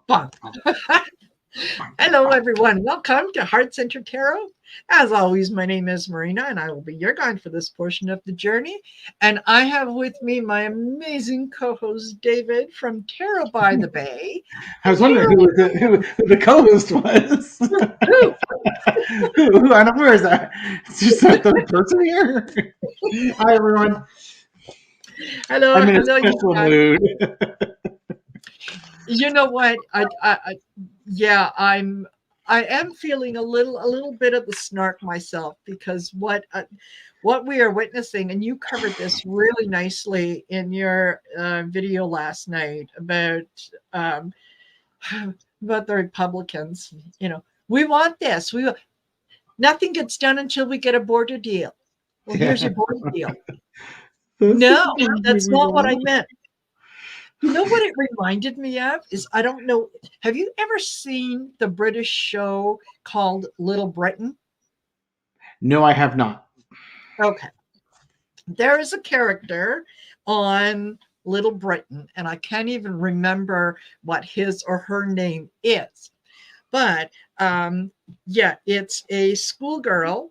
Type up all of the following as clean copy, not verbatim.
Bum. Hello, everyone. Welcome to Heart Center Tarot. As always, my name is Marina, and I will be your guide for this portion of the journey. And I have with me my amazing co-host, David from Tarot by the Bay. I was wondering who the co-host was. who? I don't know. Where is that? It's just a third person here. Hi, everyone. Hello. I'm in a Hello, you special guys. mood. You know what? I am feeling a little bit of the snark myself, because what we are witnessing, and you covered this really nicely in your video last night about the Republicans. You know, we want this. Nothing gets done until we get a border deal. Well, here's your border deal. No, that's not what I meant. You know what it reminded me of is, I don't know, have you ever seen the British show called Little Britain? No, I have not. Okay. There is a character on Little Britain, and I can't even remember what his or her name is. But yeah, it's a schoolgirl,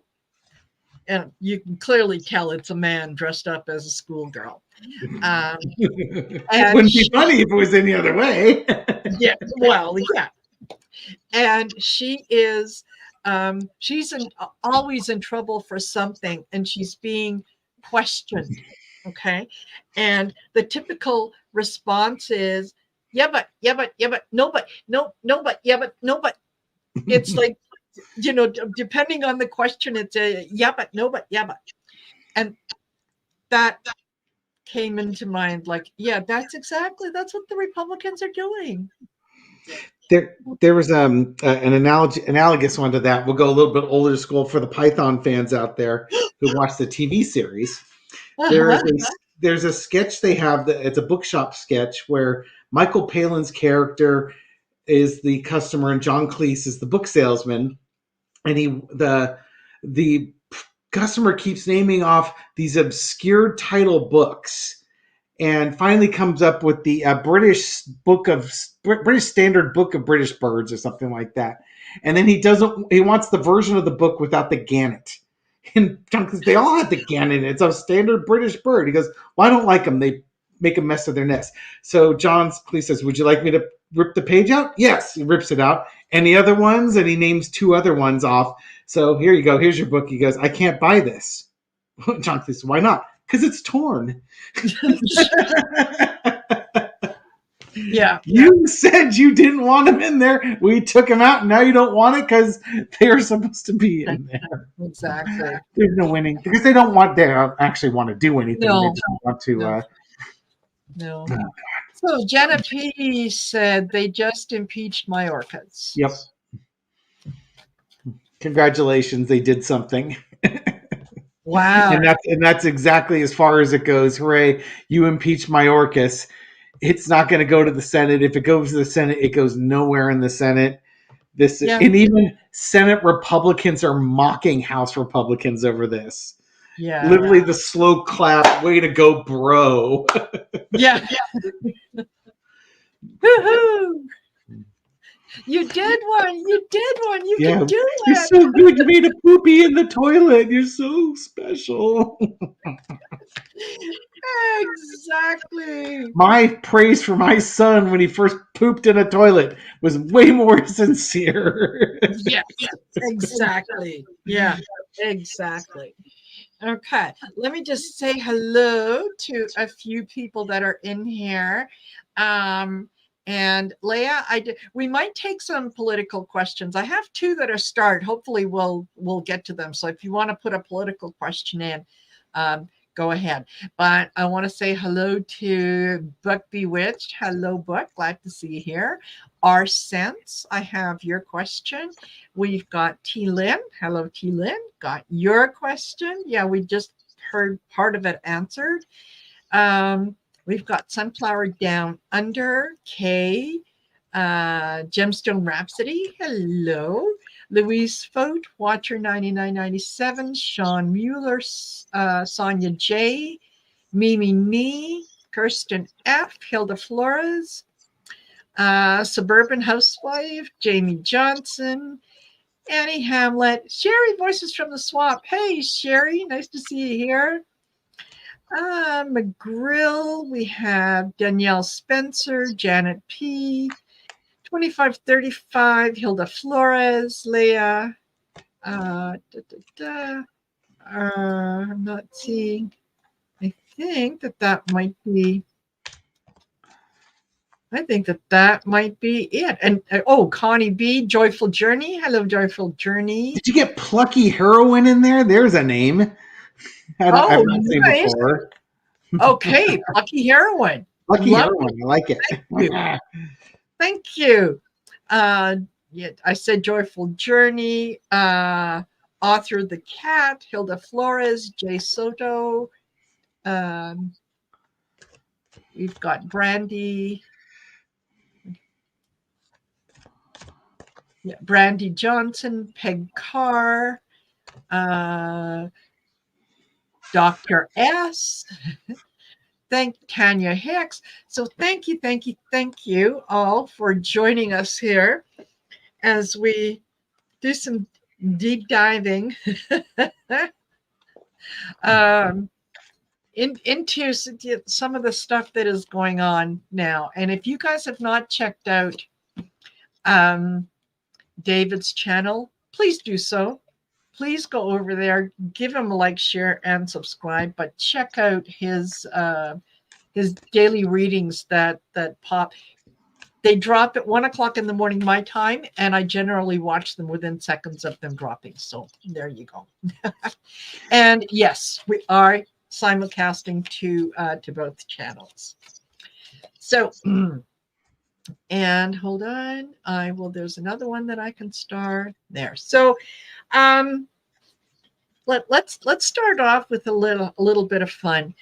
and you can clearly tell it's a man dressed up as a schoolgirl. It wouldn't be funny if it was any other way. Yeah, well, yeah. And she is, she's always in trouble for something, and she's being questioned. Okay. And the typical response is, yeah, but, no, but, no, but, yeah, but, no, but. It's like, you know, depending on the question, it's a yeah, but, no, but, yeah, but. And that came into mind, like, yeah, that's what the Republicans are doing. There was an analogous one to that. We'll go a little bit older school for the Python fans out there who watch the TV series. There's a sketch they have that it's a bookshop sketch where Michael Palin's character is the customer and John Cleese is the book salesman, and the customer keeps naming off these obscure title books, and finally comes up with the British Standard Book of British Birds or something like that. And then he wants the version of the book without the gannet. And John, because they all have the gannet, it's a standard British bird. He goes, well, I don't like them. They make a mess of their nest. So John Cleese says, would you like me to rip the page out? Yes. He rips it out. Any other ones? And he names 2 other ones off. So here you go. Here's your book. He goes, I can't buy this. John Cleese, why not? Because it's torn. Yeah. You said you didn't want them in there. We took them out, and now you don't want it because they were supposed to be in there. Exactly. There's no winning because they don't actually want to do anything. No. They just want to. No. So Jenna P said they just impeached Mayorkas. Yep. Congratulations, they did something. Wow. And that's exactly as far as it goes. Hooray, you impeach Mayorkas. It's not going to go to the Senate. If it goes to the Senate, it goes nowhere in the Senate. And even Senate Republicans are mocking House Republicans over this. Yeah. Literally the slow clap. Way to go, bro. Yeah. Woohoo! You did one. You can do it. You're so good. You made a poopy in the toilet. You're so special. Exactly. My praise for my son when he first pooped in a toilet was way more sincere. Yes, exactly. Yeah, exactly. Okay, let me just say hello to a few people that are in here. And Leah, we might take some political questions. I have 2 that are starred. Hopefully we'll get to them. So if you want to put a political question in, go ahead. But I want to say hello to Book Bewitched. Hello, Book. Glad to see you here. Our Sense, I have your question. We've got T. Lynn. Hello, T. Lynn. Got your question. Yeah, we just heard part of it answered. We've got Sunflower Down Under, Kay, Gemstone Rhapsody. Hello. Louise Fote, Watcher 9997, Sean Mueller, Sonia J, Mimi Me, Kirsten F, Hilda Flores, Suburban Housewife, Jamie Johnson, Annie Hamlet, Sherry, Voices from the Swamp. Hey, Sherry, nice to see you here. McGrill, we have Danielle Spencer, Janet P., 2535, Hilda Flores, Leah. I'm not seeing. I think that might be. I think that might be it. And Connie B, Joyful Journey. Hello, Joyful Journey. Did you get Plucky Heroine in there? There's a name. I've not seen nice. before. Okay, Plucky Heroine. Lucky Heroine. I like it. Thank you. Yeah, I said Joyful Journey. Author The Cat, Hilda Flores, Jay Soto. We've got Brandy. Yeah, Brandy Johnson, Peg Carr, Dr. S. Thank Tanya Hicks. So thank you all for joining us here as we do some deep diving into some of the stuff that is going on now. And if you guys have not checked out David's channel, please do so. Please go over there, give him a like, share, and subscribe. But check out his daily readings that pop. They drop at 1 o'clock in the morning my time, and I generally watch them within seconds of them dropping. So there you go. And yes, we are simulcasting to both channels. So. And hold on, there's another one that I can start there. So let's start off with a little bit of fun.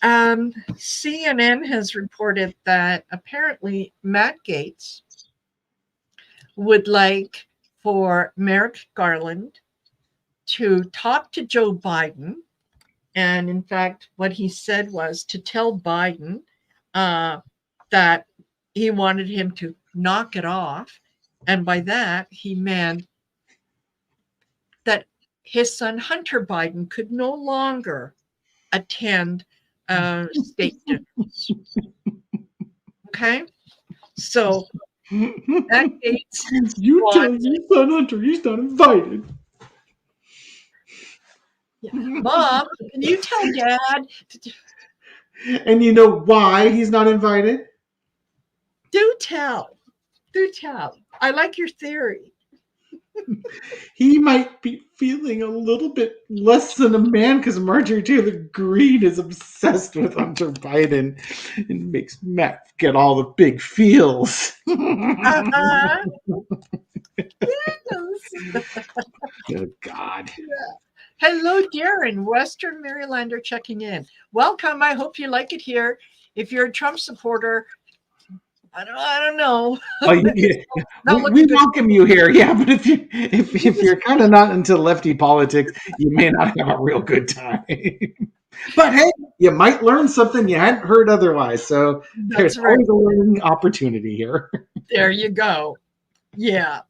CNN has reported that apparently Matt Gaetz would like for Merrick Garland to talk to Joe Biden. And in fact, what he said was to tell Biden that he wanted him to knock it off. And by that, he meant that his son, Hunter Biden, could no longer attend state dinners. Okay? So, that Gaetz. You tell your son Hunter he's not invited. Yeah. Mom, can you tell Dad? And you know why he's not invited? Do tell. I like your theory. He might be feeling a little bit less than a man because Marjorie Taylor Greene is obsessed with Hunter Biden and makes Matt get all the big feels. Yes. Oh, God. Yeah. Hello, Darren, Western Marylander checking in. Welcome. I hope you like it here. If you're a Trump supporter, I don't know. Oh, we welcome you here. Yeah, but if you're kind of not into lefty politics, you may not have a real good time. But hey, you might learn something you hadn't heard otherwise. So there's always a learning opportunity here. There you go. Yeah.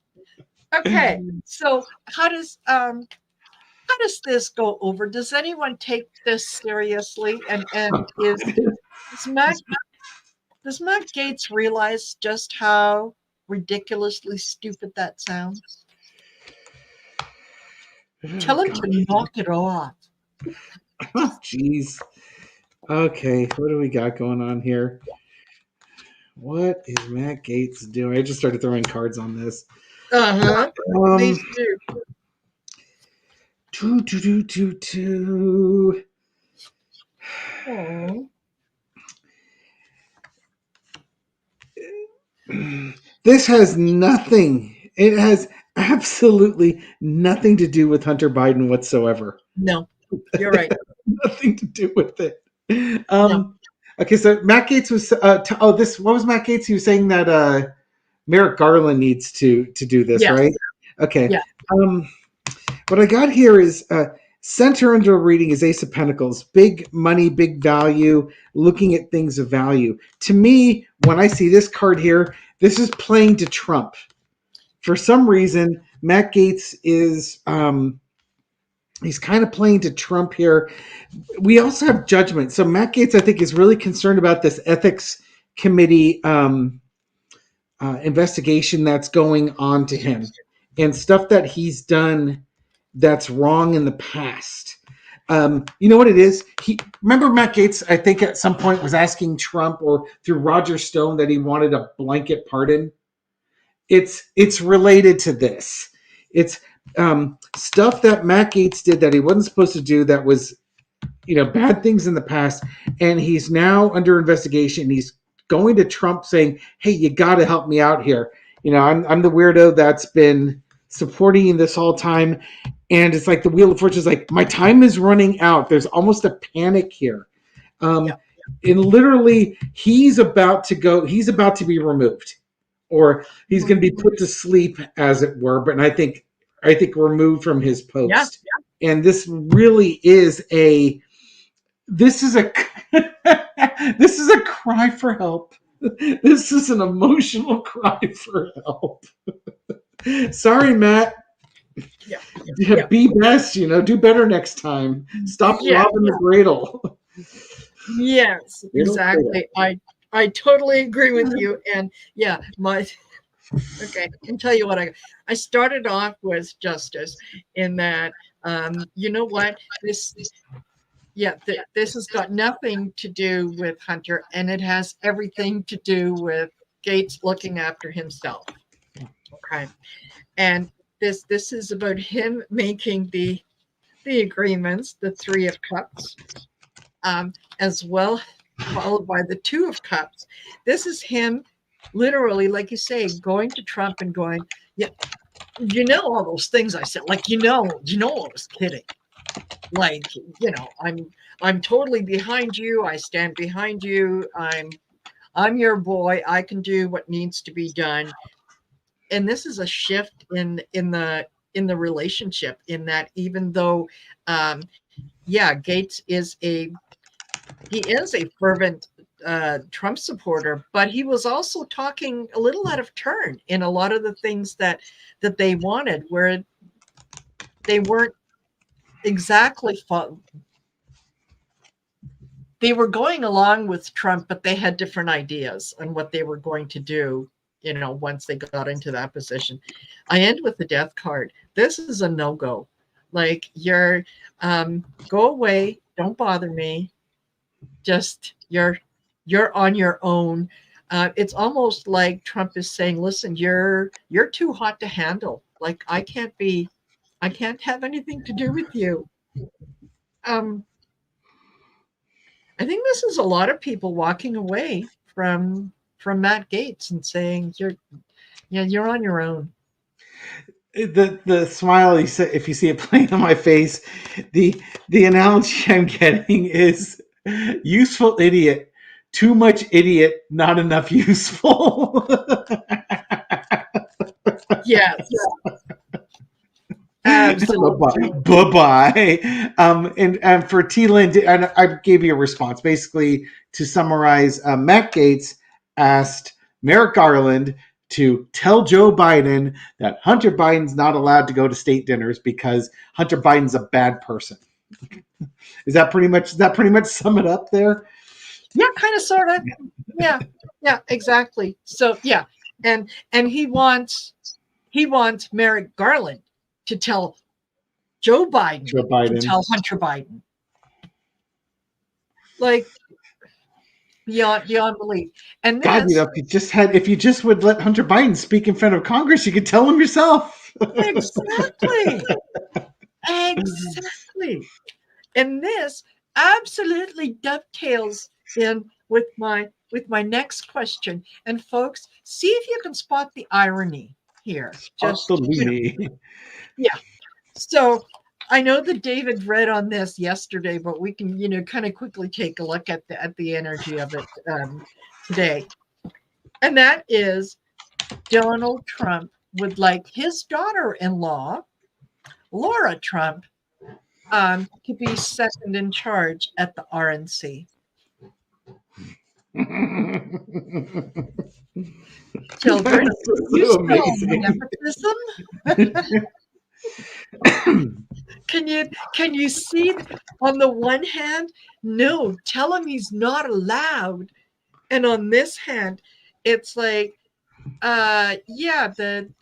Okay. So how does this go over? Does anyone take this seriously? And does Matt Gaetz realize just how ridiculously stupid that sounds? Tell him to knock it off. Oh, jeez. Okay, what do we got going on here? What is Matt Gaetz doing? I just started throwing cards on this. Please do. Oh. This has nothing. It has absolutely nothing to do with Hunter Biden whatsoever. No, you're right. Nothing to do with it. No. Okay, so Matt Gaetz was. What was Matt Gaetz? He was saying that Merrick Garland needs to do this, yes. Right? Okay. Yeah. What I got here is Center under a reading is Ace of Pentacles. Big money, big value, looking at things of value. To me, when I see this card here, this is playing to Trump. For some reason, Matt Gaetz is he's kind of playing to Trump here. We also have Judgment. So Matt Gaetz, I think, is really concerned about this ethics committee investigation that's going on to him and stuff that he's done that's wrong in the past. You know what it is? Remember Matt Gaetz, I think at some point was asking Trump or through Roger Stone that he wanted a blanket pardon. It's related to this. It's stuff that Matt Gaetz did that he wasn't supposed to do that was, bad things in the past. And he's now under investigation. He's going to Trump saying, hey, you got to help me out here. I'm the weirdo that's been supporting you this whole time. And it's like the Wheel of Fortune is like, my time is running out. There's almost a panic here. And literally, he's about to be removed. Or he's going to be put to sleep, as it were. But I think removed from his post. Yeah. And this really is this is a cry for help. This is an emotional cry for help. Sorry, Matt. Yeah. Be best, do better next time. Stop robbing the cradle. Yes, exactly. I totally agree with you. And okay, I can tell you what I started off with justice in that, you know what, this has got nothing to do with Hunter, and it has everything to do with Gaetz looking after himself. Okay. And this is about him making the agreements, the 3 of Cups, as well, followed by the 2 of Cups. This is him literally, like you say, going to Trump and going, yeah, all those things I said, like, I was kidding. Like, I'm totally behind you. I stand behind you. I'm your boy. I can do what needs to be done. And this is a shift in the relationship, in that even though, Gaetz is a fervent Trump supporter, but he was also talking a little out of turn in a lot of the things that they wanted, where they weren't exactly they were going along with Trump, but they had different ideas on what they were going to do, once they got into that position. I end with the Death card. This is a no-go. Like, you're go away, don't bother me. Just you're on your own. It's almost like Trump is saying, listen, you're too hot to handle. Like, I can't have anything to do with you. I think this is a lot of people walking away from Matt Gaetz and saying, you're on your own. The smile, if you see it playing on my face, the analogy I'm getting is useful idiot, too much idiot, not enough useful. Yes. Absolutely. Bye-bye. And for T. Lynn, and I gave you a response. Basically, to summarize, Matt Gaetz asked Merrick Garland to tell Joe Biden that Hunter Biden's not allowed to go to state dinners because Hunter Biden's a bad person. Is that pretty much sum it up there? Yeah, kind of, sort of. Yeah, exactly. So and he wants Merrick Garland to tell Joe Biden to tell Hunter Biden. Like, beyond belief. And God, if you just would let Hunter Biden speak in front of Congress, you could tell him yourself. Exactly. And this absolutely dovetails in with my next question. And folks, see if you can spot the irony here. Absolutely. So I know that David read on this yesterday, but we can, kind of quickly take a look at the energy of it today. And that is Donald Trump would like his daughter-in-law, Laura Trump, to be second in charge at the RNC. Children, That's you so smell amazing. nepotism? Can you see on the one hand, no, tell him he's not allowed. And on this hand, it's like, yeah, can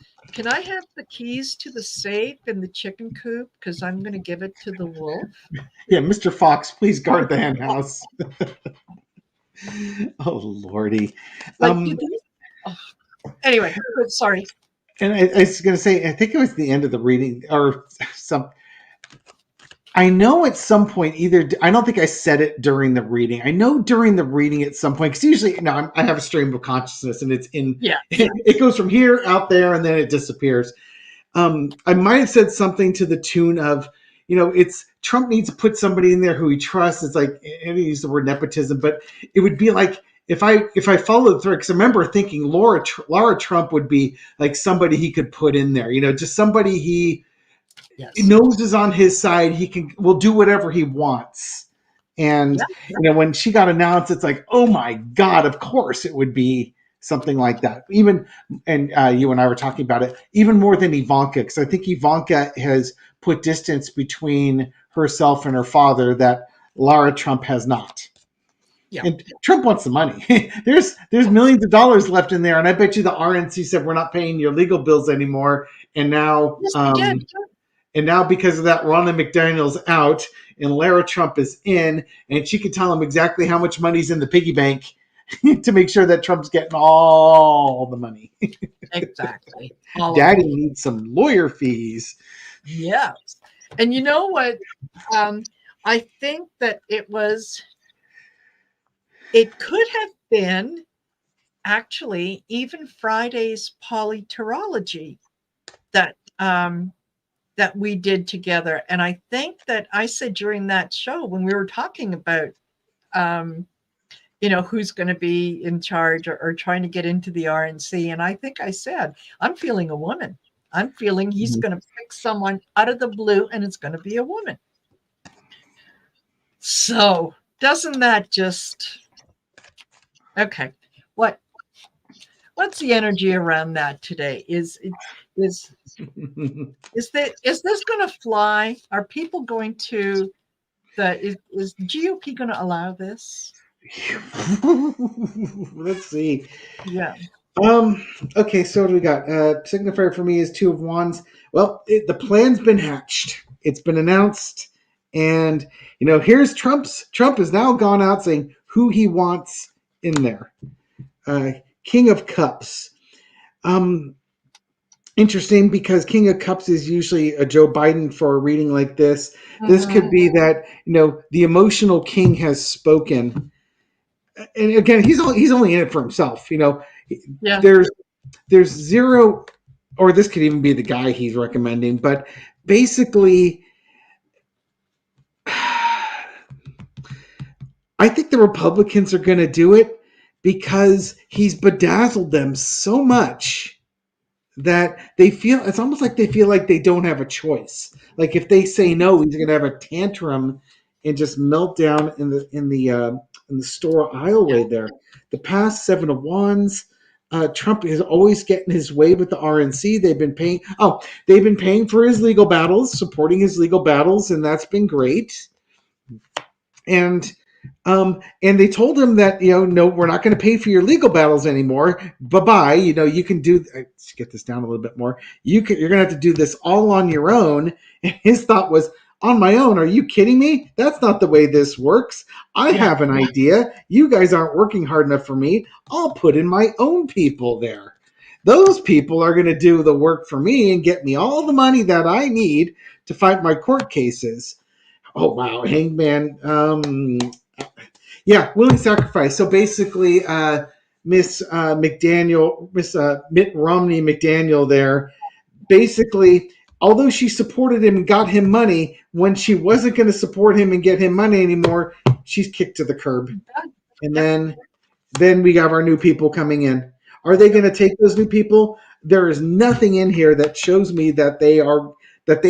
I have the keys to the safe in the chicken coop? Because I'm going to give it to the wolf. Yeah, Mr. Fox, please guard the hen house. Oh lordy. Like, oh. Anyway, sorry. And I was going to say, I think it was the end of the reading or some. I know at some point, I don't think I said it during the reading. I know during the reading at some point, because usually, I have a stream of consciousness and it's in, Yeah. It goes from here out there and then it disappears. I might have said something to the tune of, it's Trump needs to put somebody in there who he trusts. It's like, and he used the word nepotism, but it would be like, if I followed through, because I remember thinking Laura Trump would be like somebody he could put in there, just somebody he knows is on his side. He will do whatever he wants. And when she got announced, it's like, oh my God, of course it would be something like that. Even, and you and I were talking about it, even more than Ivanka, because I think Ivanka has put distance between herself and her father that Lara Trump has not. Yeah. And Trump wants the money. There's millions of dollars left in there, and I bet you the RNC said we're not paying your legal bills anymore. And now, and now because of that, Ronna McDaniel's out, and Lara Trump is in, and she can tell him exactly how much money's in the piggy bank to make sure that Trump's getting all the money. Exactly. Daddy needs some lawyer fees. Yes. And you know what? I think that it could have been actually even Friday's polyterology that that we did together. And I think that I said during that show when we were talking about who's going to be in charge or trying to get into the RNC. And I think I said, I'm feeling a woman. I'm feeling he's going to pick someone out of the blue and it's going to be a woman. So doesn't that just, okay. What's the energy around that today? Is this going to fly? Are people going to, is GOP going to allow this? Let's see. Yeah. Okay, so what do we got? Signifier for me is Two of Wands. Well, the plan's been hatched. It's been announced. And, here's Trump has now gone out saying who he wants in there. King of Cups. Interesting, because King of Cups is usually a Joe Biden for a reading like this. This could be that, the emotional king has spoken. And again, he's only in it for himself. Yeah. There's zero, or this could even be the guy he's recommending, but basically, I think the Republicans are going to do it because he's bedazzled them so much that it's almost like they feel like they don't have a choice. Like if they say no, he's going to have a tantrum and just melt down in the store aisleway there. The past Seven of Wands, Trump is always getting his way with the RNC. They've been paying for his legal battles, supporting his legal battles, and that's been great. And they told him that, no, we're not going to pay for your legal battles anymore. Bye-bye. You can do, let's get this down a little bit more. You're going to have to do this all on your own. And his thought was, on my own? Are you kidding me? That's not the way this works. I have an idea. You guys aren't working hard enough for me. I'll put in my own people there. Those people are going to do the work for me and get me all the money that I need to fight my court cases. Oh, wow. Hangman. Willing sacrifice. So basically, Miss Mitt Romney McDaniel there, basically, although she supported him and got him money, when she wasn't going to support him and get him money anymore, she's kicked to the curb. And then we have our new people coming in. Are they going to take those new people? There is nothing in here that shows me that they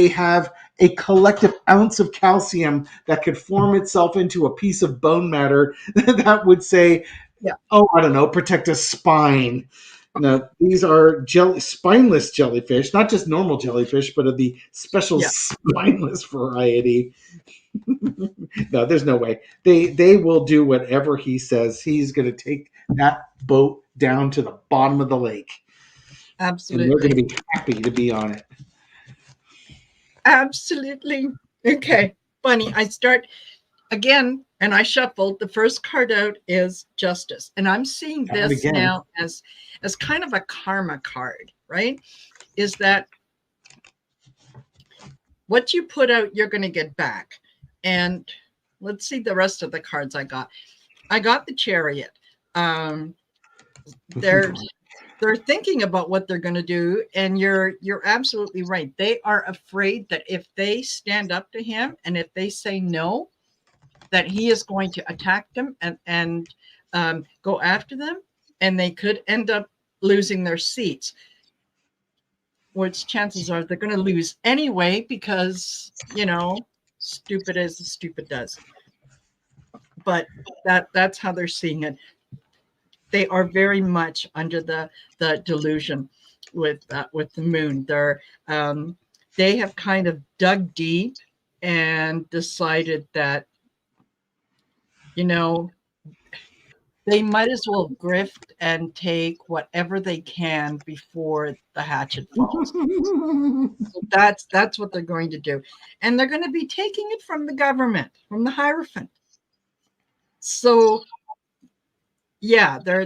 have a collective ounce of calcium that could form itself into a piece of bone matter that would say, Yeah. oh, I don't know, protect a spine. No, these are spineless jellyfish, not just normal jellyfish, but of the special Yeah. spineless variety. No, there's no way. They will do whatever he says. He's going to take that boat down to the bottom of the lake, and they're going Absolutely. to be happy to be on it. Absolutely. Okay. Bunny, I start again and I shuffled. The first card out is justice. And I'm seeing And this again, now as kind of a karma card, right? Is that what you put out, you're going to get back. And let's see the rest of the cards I got. I got the Chariot. They're thinking about what they're going to do, and you're absolutely right. They are afraid that if they stand up to him and if they say no, that he is going to attack them and go after them, and they could end up losing their seats, which chances are they're going to lose anyway because, you know, stupid as the stupid does. But that's how they're seeing it. They are very much under the delusion with the moon. They have kind of dug deep and decided that, you know, they might as well grift and take whatever they can before the hatchet falls. So that's what they're going to do, and they're going to be taking it from the government, from the Hierophant. So yeah, they're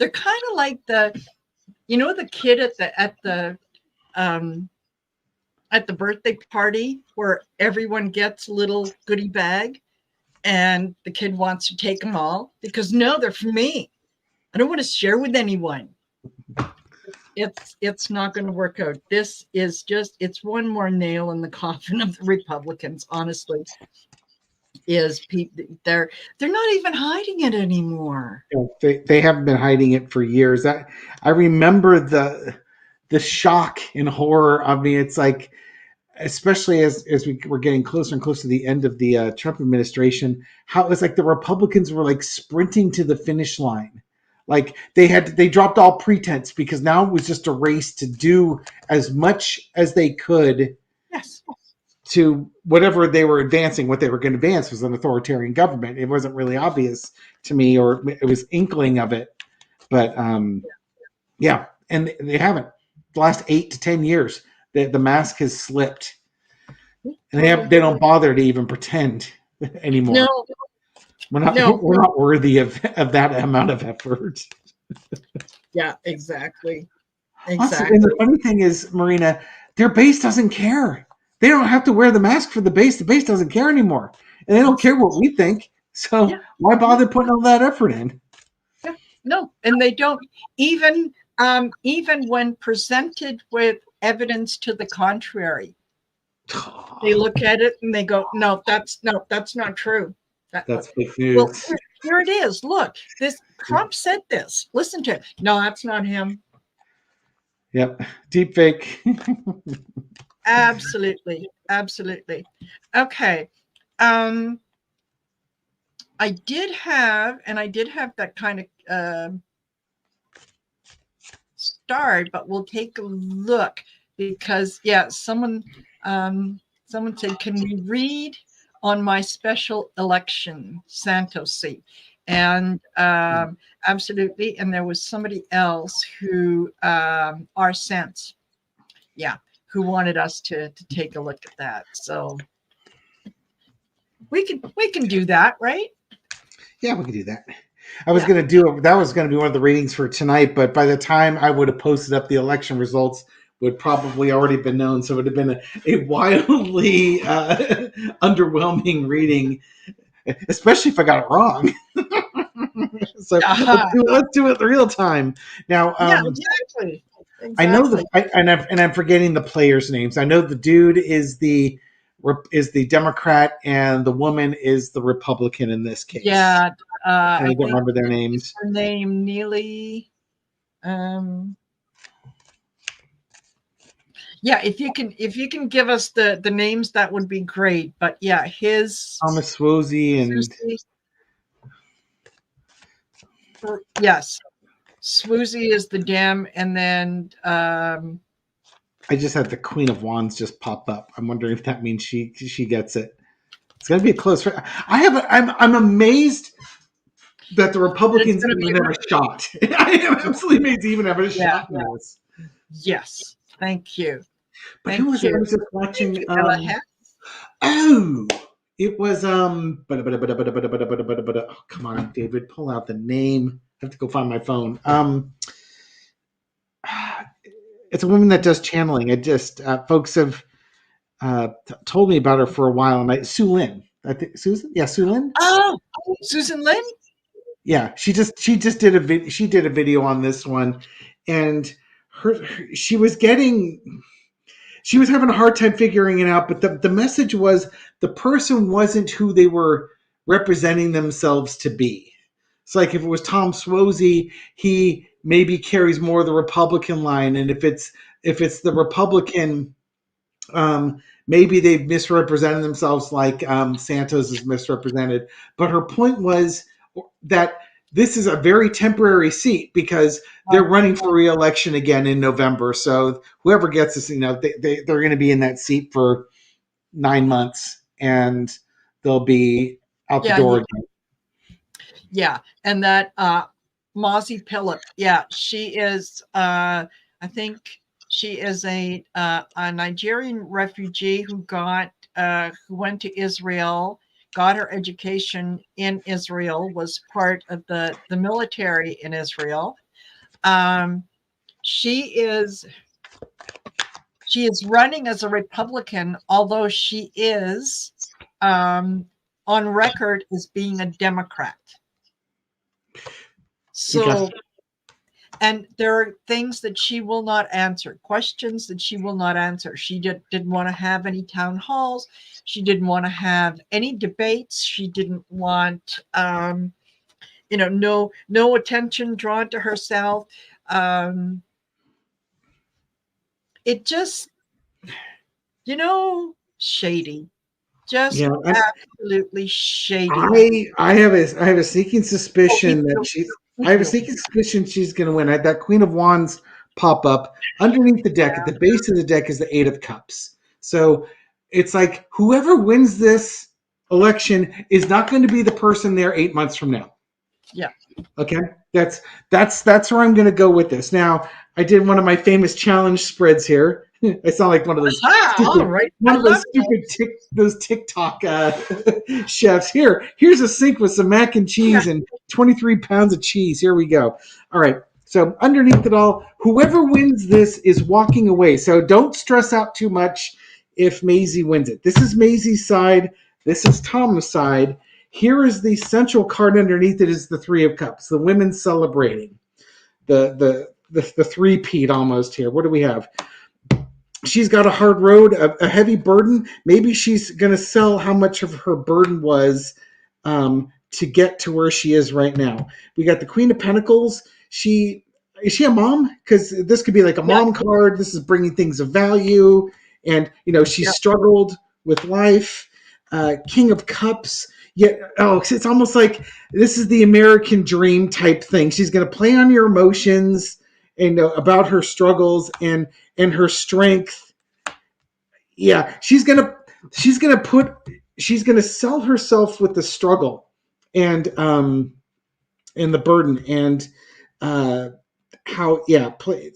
kind of like the, you know, the kid at the birthday party where everyone gets a little goodie bag and the kid wants to take them all because no, they're for me. I don't want to share with anyone. It's not going to work out. This is just, it's one more nail in the coffin of the Republicans, honestly. Is they're not even hiding it anymore. they haven't been hiding it for years. I remember the shock and horror. I mean, it's like, especially as we were getting closer and closer to the end of the Trump administration, how it was like the Republicans were like sprinting to the finish line. Like they dropped all pretense because now it was just a race to do as much as they could. Yes. To whatever they were advancing, what they were going to advance was an authoritarian government. It wasn't really obvious to me, or it was inkling of it. But yeah, and they haven't. The last 8 to 10 years, the mask has slipped, and they don't bother to even pretend anymore. No, we're not worthy of that amount of effort. Yeah, exactly. Also, and the funny thing is, Marina, their base doesn't care. They don't have to wear the mask for the base. The base doesn't care anymore, and they don't care what we think. So why bother putting all that effort in? Yeah, no, and they don't even when presented with evidence to the contrary. They look at it and they go, "No, that's not true." That's fake news. Well, here it is. Look, this Trump said this. Listen to it. No, that's not him. Yep, deep fake. Absolutely. Okay. I did have that kind of start, but we'll take a look because someone said, can we read on my special election Santos seat? And absolutely. And there was somebody else who our sense, who wanted us to take a look at that. So we can do that, right? Yeah, we can do that. I was going to do that was going to be one of the readings for tonight, but by the time I would have posted up the election results, would probably already been known. So it would have been a wildly underwhelming reading, especially if I got it wrong. So let's do it in real time now. Exactly. I know and I'm forgetting the players' names. I know the dude is the Democrat and the woman is the Republican in this case. Yeah, I don't remember their names. Her name Neely. Yeah, if you can give us the names, that would be great. But yeah, his Thomas Swozy and Susie, yes, Swoozy is the dam, and then I just had the Queen of Wands just pop up. I'm wondering if that means she gets it. It's gonna be a close. I'm amazed that the it's Republicans going to be even have a shot. I am absolutely amazed they even have a yeah, shot in this. yes. Thank you, But who was it? I you, was just thank watching. you, Ella Heck. Oh, it was oh, come on, David, pull out the name. I have to go find my phone. It's a woman that does channeling. It just folks have told me about her for a while, and Sue Lynn. I think Susan. Yeah, Sue Lynn. Oh, Susan Lynn. Yeah, she just did a video on this one, and she was getting she was having a hard time figuring it out. But the message was the person wasn't who they were representing themselves to be. It's like if it was Tom Swozy, he maybe carries more of the Republican line, and if it's the Republican, maybe they've misrepresented themselves like Santos is misrepresented. But her point was that this is a very temporary seat because they're running for re-election again in November. So whoever gets this, they're going to be in that seat for 9 months, and they'll be out the Yeah, door again. yeah, and that Mozzie Phillip. Yeah, she is. I think she is a Nigerian refugee who went to Israel, got her education in Israel, was part of the military in Israel. She is running as a Republican, although she is on record as being a Democrat. So, Okay. and there are things that she will not answer, questions that she will not answer. She didn't want to have any town halls. She didn't want to have any debates. She didn't want, no attention drawn to herself. It just, shady, just Yeah, and absolutely shady. I have a sneaking Oh, me suspicion that too. she's Me I have a too. sneaking suspicion she's going to win. I had that Queen of Wands pop up underneath the deck. At the base of the deck is the Eight of Cups. So it's like whoever wins this election is not going to be the person there 8 months from now. Yeah. Okay, that's where I'm going to go with this. Now, I did one of my famous challenge spreads here. I sound like one of those All stupid, right. one I of those love stupid those TikTok chefs. Here's a sink with some mac and cheese and 23 pounds of cheese. Here we go. All right. So underneath it all, whoever wins this is walking away. So don't stress out too much if Maisie wins it. This is Maisie's side. This is Tom's side. Here is the central card underneath it is the Three of Cups, the women celebrating the three-peat almost here. What do we have? She's got a hard road, a heavy burden. Maybe she's going to sell how much of her burden was to get to where she is right now. We got the Queen of Pentacles. Is she a mom? Because this could be like a mom card. This is bringing things of value, and she struggled with life. King of Cups. It's almost like this is the American dream type thing. She's going to play on your emotions and about her struggles and her strength. Yeah, she's gonna sell herself with the struggle and the burden and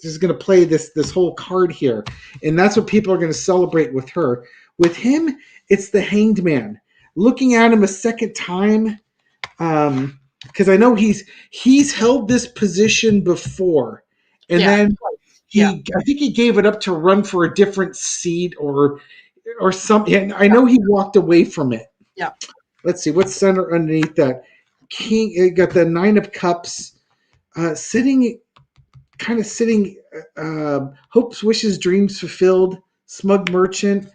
is going to play this whole card here, and that's what people are going to celebrate with her. With him, it's the Hanged Man. Looking at him a second time, because I know he's held this position before, and then I think he gave it up to run for a different seat or something. I know he walked away from it. Yeah. Let's see what's center underneath that. King, it got the Nine of Cups, sitting, hopes, wishes, dreams fulfilled, smug merchant.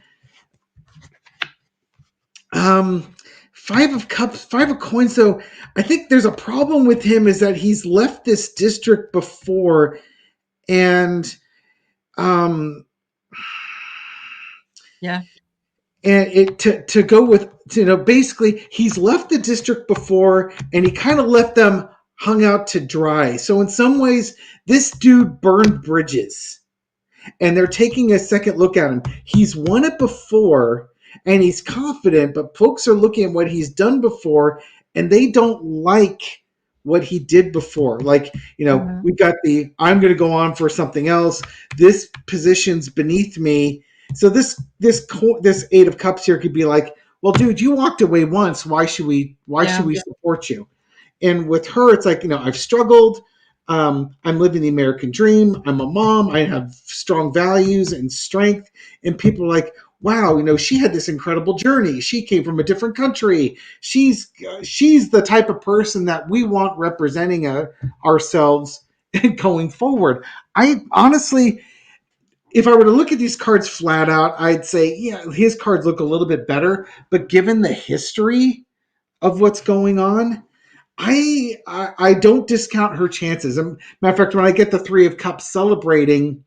Five of Cups, Five of Coins. So I think there's a problem with him is that he's left this district before, and Yeah. And it to go with, basically he's left the district before, and he kind of left them hung out to dry. So in some ways, this dude burned bridges, and they're taking a second look at him. He's won it before, and he's confident, but folks are looking at what he's done before, and they don't like what he did before. Like, Mhm. we've got the I'm going to go on for something else. This position's beneath me. So this 8 of Cups here could be like, well, dude, you walked away once. Why should we? Why should Yeah. we support you? And with her, it's like, I've struggled. I'm living the American dream. I'm a mom. I have strong values and strength. And people are like, wow, she had this incredible journey. She came from a different country. She's the type of person that we want representing ourselves going forward. I honestly, if I were to look at these cards flat out, I'd say, yeah, his cards look a little bit better. But given the history of what's going on, I don't discount her chances. Matter of fact, when I get the 3 of Cups celebrating,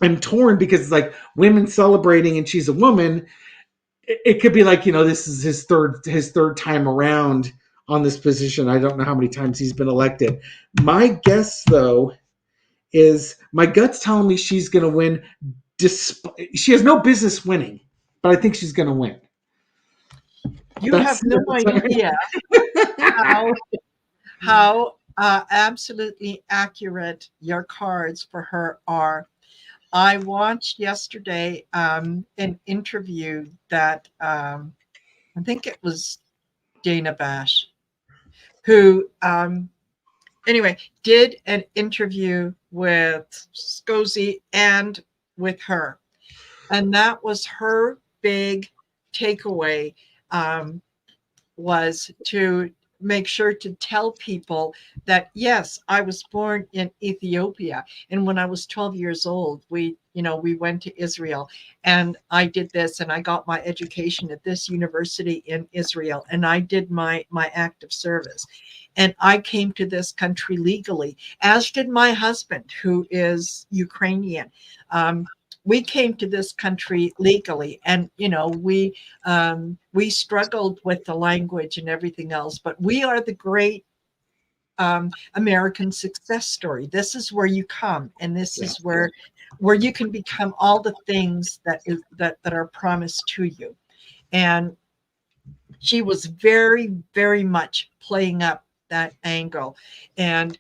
I'm torn because it's like women celebrating and she's a woman. It could be like, this is his third time around on this position. I don't know how many times he's been elected. My guess, though, is my gut's telling me she's going to win. She has no business winning, but I think she's going to win. You have That's no idea how absolutely accurate your cards for her are. I watched yesterday an interview that I think it was Dana Bash, who anyway did an interview with Scozy and with her, and that was her big takeaway, was to make sure to tell people that, yes, I was born in Ethiopia, and when I was 12 years old, we went to Israel, and I did this, and I got my education at this university in Israel, and I did my active service, and I came to this country legally, as did my husband, who is Ukrainian. We came to this country legally, and we struggled with the language and everything else, but we are the great American success story. This is where you come, and this is where you can become all the things that are promised to you. And she was very, very much playing up that angle. And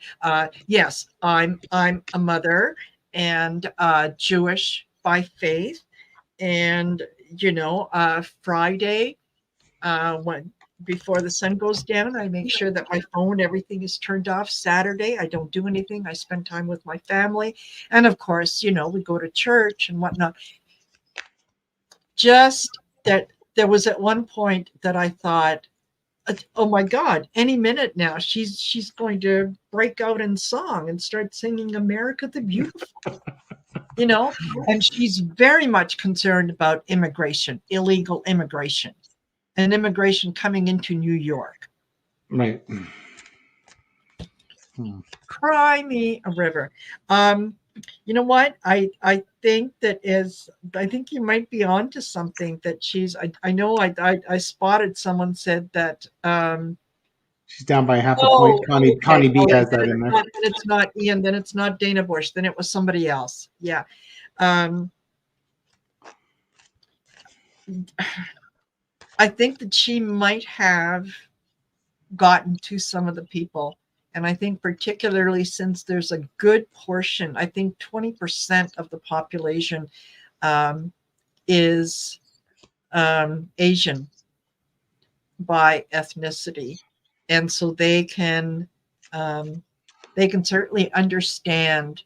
yes, I'm a mother, and Jewish by faith, and Friday, when before the sun goes down, I make sure that my phone, everything is turned off. Saturday, I don't do anything. I spend time with my family, and of course, we go to church and whatnot. Just that there was at one point that I thought, oh my God, any minute now she's going to break out in song and start singing America the Beautiful. And she's very much concerned about immigration, illegal immigration, and immigration coming into New York. Right. Cry me a river. You know what? I think I think you might be onto something that I know I spotted someone said that She's down by half a point. oh, okay. Connie B Oh, has that in there. then it's not Ian, then it's not Dana Bush, then it was somebody else. Yeah. I think that she might have gotten to some of the people. And I think particularly since there's a good portion, I think 20% of the population is Asian by ethnicity. And so they can certainly understand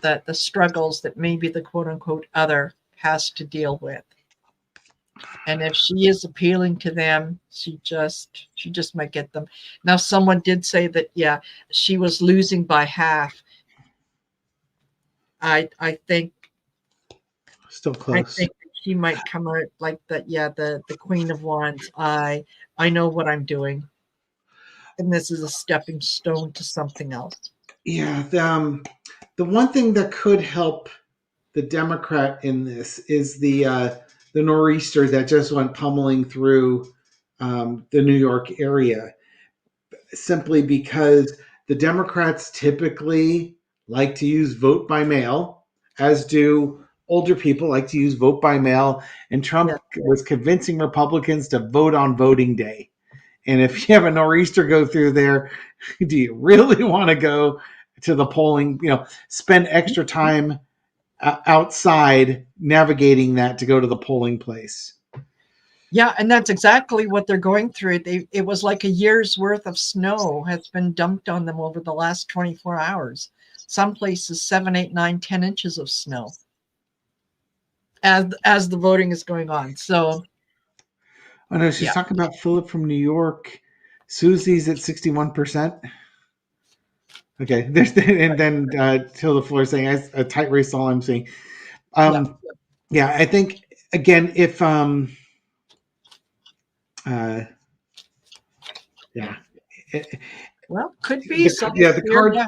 that the struggles that maybe the quote unquote other has to deal with. And if she is appealing to them, she just might get them. Now, someone did say that, yeah, she was losing by half. I think Still close. she might come out like that. Yeah, the Queen of Wands. I know what I'm doing, and this is a stepping stone to something else. Yeah. The one thing that could help the Democrat in this is the nor'easter that just went pummeling through the New York area, simply because the Democrats typically like to use vote by mail, as do older people like to use vote by mail. And Yeah. Trump was convincing Republicans to vote on voting day. And if you have a nor'easter go through there, do you really want to go to the polling? Spend extra time outside navigating that to go to the polling place. Yeah, and that's exactly what they're going through. It was like a year's worth of snow has been dumped on them over the last 24 hours. Some places 7, 8, 9, 10 inches of snow as the voting is going on. So Oh no, she's yeah, talking about Philip from New York. Susie's at 61%. Okay, and then Tilda Floor saying a tight race. All I'm saying. yeah. Yeah, I think again if yeah, Well, could be some the here. card. Yeah,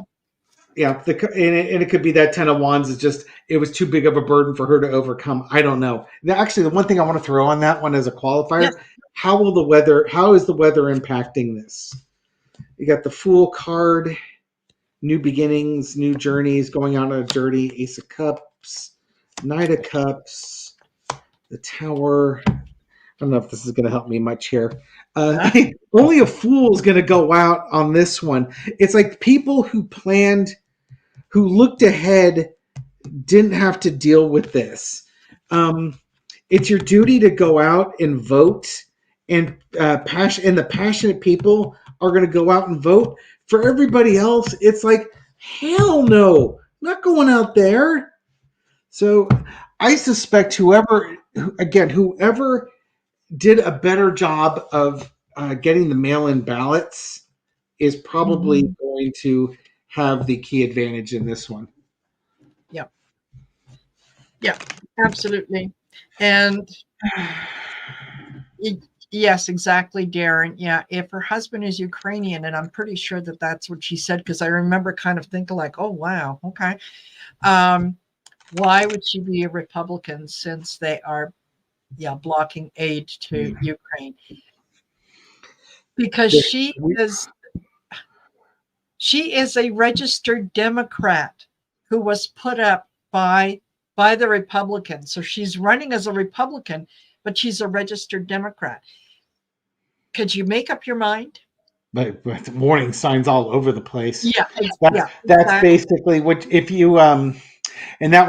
Yeah, and it could be that 10 of Wands is just it was too big of a burden for her to overcome. I don't know. Now, actually, the one thing I want to throw on that one as a qualifier: yes. How is the weather impacting this? You got the Fool card, new beginnings, new journeys, going on a journey. Ace of Cups, Knight of Cups, the Tower. I don't know if this is going to help me much here. Only a fool is going to go out on this one. It's like people who looked ahead didn't have to deal with this. It's your duty to go out and vote, and the passionate people are going to go out and vote. For everybody else, it's like, hell no, not going out there. So I suspect whoever did a better job of getting the mail-in ballots is probably Mhm. going to have the key advantage in this one. Yeah, yeah, absolutely. And yes, exactly, Darren. Yeah, if her husband is Ukrainian, and I'm pretty sure that that's what she said, because I remember kind of thinking like, oh wow, okay. Why would she be a Republican since they are, yeah, blocking aid to Ukraine? Because she is a registered Democrat who was put up by the Republicans. So she's running as a Republican, but she's a registered Democrat. Could you make up your mind? But warning signs all over the place. Yeah, That's exactly. basically what if you and that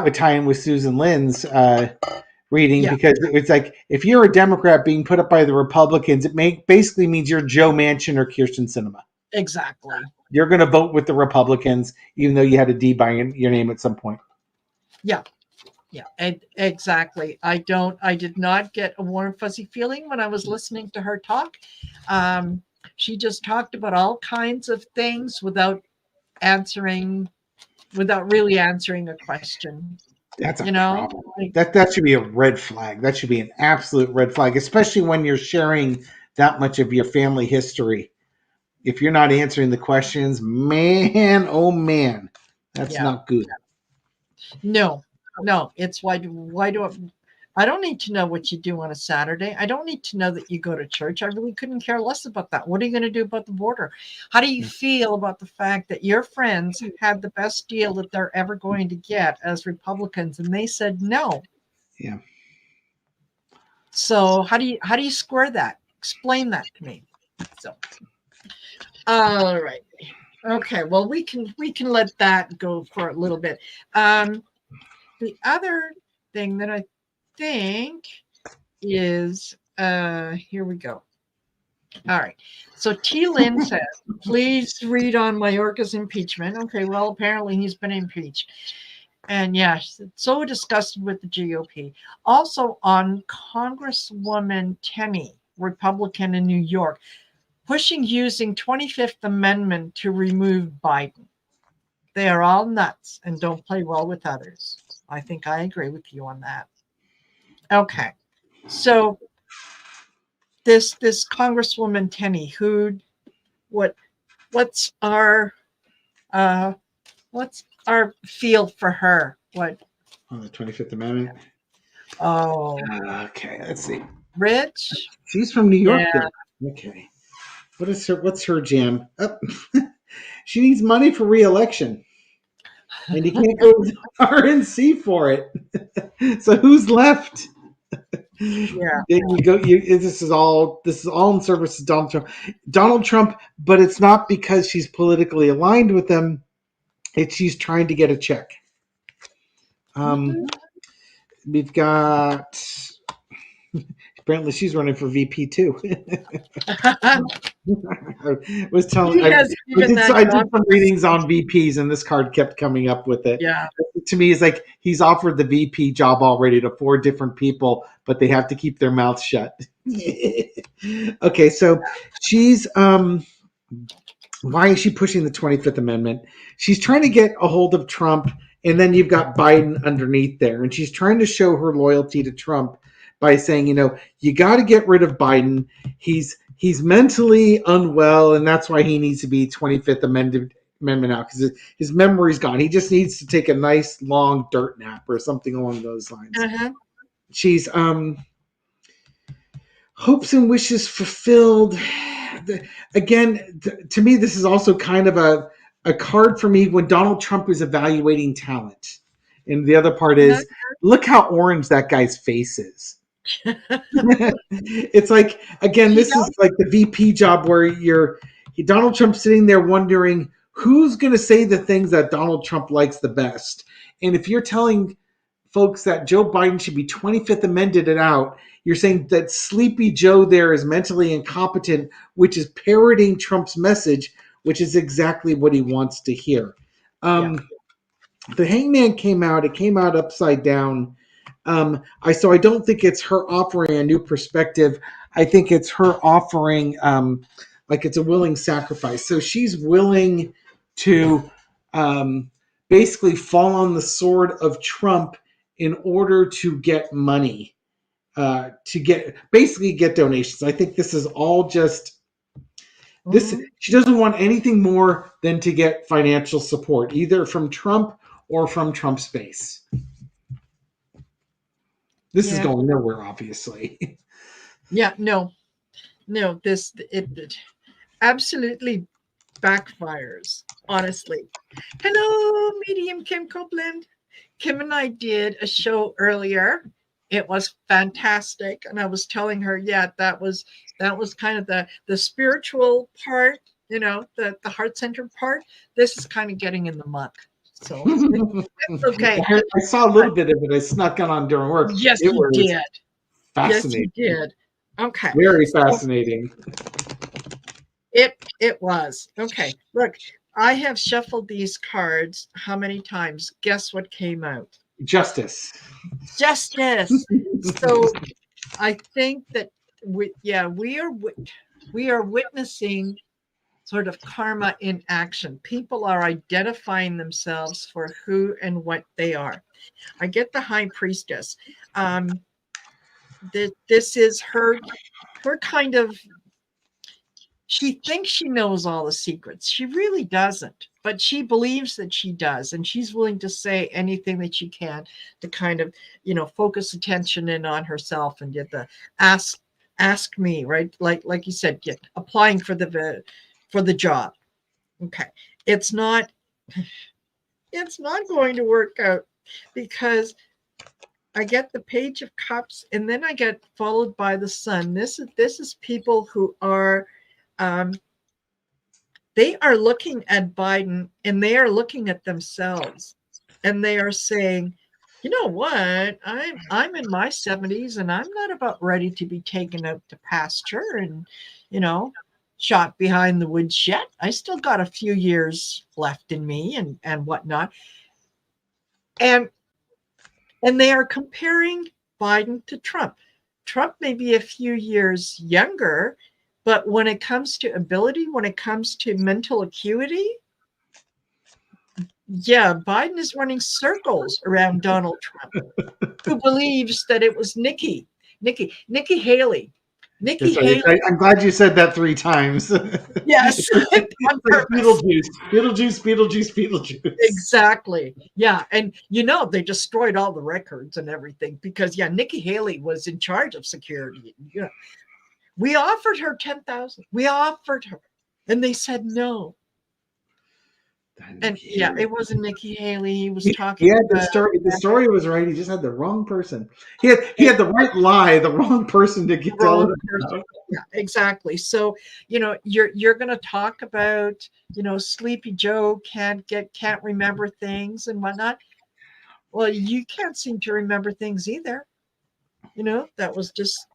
would tie in with Susan Lynn's reading, Yeah, because it's like if you're a Democrat being put up by the Republicans, basically means you're Joe Manchin or Kirsten Sinema. exactly. You're going to vote with the Republicans, even though you had a D by your name at some point. Yeah, yeah, exactly. I did not get a warm, fuzzy feeling when I was listening to her talk. Um, she just talked about all kinds of things answering, without really answering a question. That's a You know, problem. like, That should be a red flag. That should be an absolute red flag, especially when you're sharing that much of your family history. If you're not answering the questions, man, oh man, that's yeah, not good. no, no. It's why do I don't need to know what you do on a Saturday. I don't need to know that you go to church. I really couldn't care less about that. What are you going to do about the border? How do you feel about the fact that your friends had the best deal that they're ever going to get as Republicans, and they said no? Yeah. So how do you square that? Explain that to me. So, all right. Okay. Well, we can let that go for a little bit. The other thing that I think is here we go. All right. So T. Lynn says, please read on Mayorkas impeachment. Okay, well, apparently he's been impeached. And yes, so disgusted with the GOP. Also on Congresswoman Tenney, Republican in New York, pushing using 25th Amendment to remove Biden. They are all nuts and don't play well with others. I think I agree with you on that. Okay. So this Congresswoman Tenney, what's our uh what's our feel for her? On the 25th Amendment. Oh, Okay, let's see. Rich. She's from New York, Yeah. though. Okay. What's her jam? Oh, she needs money for re-election, and you can't go to the RNC for it. So who's left? Yeah. You go. This is all in service of Donald Trump. Donald Trump, but it's not because she's politically aligned with him. It's she's trying to get a check. Mhm. We've got. Apparently, she's running for VP too. I was telling. He has given that I did job. some readings on VPs, and this card kept coming up with it. Yeah. To me, it's like he's offered the VP job already to 4 different people, but they have to keep their mouths shut. Okay, so she's why is she pushing the 25th Amendment? She's trying to get a hold of Trump, and then you've got Biden underneath there, and she's trying to show her loyalty to Trump by saying, you got to get rid of Biden. He's mentally unwell, and that's why he needs to be 25th Amendment out, because his memory's gone. He just needs to take a nice long dirt nap or something along those lines. Uh-huh. She's hopes and wishes fulfilled. Again, to me, this is also kind of a card for me when Donald Trump is evaluating talent. And the other part is, look how orange that guy's face is. It's like, again, this is like the VP job where Donald Trump sitting there wondering who's going to say the things that Donald Trump likes the best. And if you're telling folks that Joe Biden should be 25th amended it out, you're saying that Sleepy Joe there is mentally incompetent, which is parroting Trump's message, which is exactly what he wants to hear. The Hangman came out. It came out upside down. I don't think it's her offering a new perspective. I think it's her offering like it's a willing sacrifice. So she's willing to basically fall on the sword of Trump in order to get money, to get donations. I think this is all just this. Mm-hmm. She doesn't want anything more than to get financial support, either from Trump or from Trump's base. This is going nowhere, obviously. No. It absolutely backfires, honestly. Hello, Medium Kim Copeland. Kim and I did a show earlier. It was fantastic, and I was telling her, that was kind of the spiritual part, the heart-centered part. This is kind of getting in the muck. So it's okay. I saw a little bit of it. I snuck in on during work. Yes, you did. Fascinating. Yes, you did. Okay. Very fascinating. It was. Okay. Look, I have shuffled these cards how many times? Guess what came out? Justice. So I think that we are witnessing sort of karma in action. People are identifying themselves for who and what they are. I get the High Priestess. This is her kind of, she thinks she knows all the secrets. She really doesn't, but she believes that she does. And she's willing to say anything that she can to kind of, focus attention in on herself and get the ask me, right? Like you said, applying for the job. Okay. It's not going to work out because I get the Page of Cups, and then I get followed by the Sun. This is people who are, they are looking at Biden, and they are looking at themselves, and they are saying, you know what, I'm in my 70s, and I'm not about ready to be taken out to pasture and, shot behind the woodshed. I still got a few years left in me and whatnot. And they are comparing Biden to Trump. Trump may be a few years younger, but when it comes to ability, when it comes to mental acuity, Biden is running circles around Donald Trump, who believes that it was Nikki Haley Nikki That's right. Haley. I'm glad you said that 3 times. Yes, It's on like purpose. Beetlejuice, Beetlejuice, Beetlejuice, Beetlejuice. Exactly. Yeah. And they destroyed all the records and everything because Nikki Haley was in charge of security. We offered her 10,000. We offered her. And they said no. And it wasn't Nikki Haley. He was talking Yeah, the about story. The story was right. He just had the wrong person. He had the right lie, the wrong person to get tell it wrong person. about. Yeah, exactly. So, you're going to talk about, Sleepy Joe can't remember things and whatnot. Well, you can't seem to remember things either. That was just,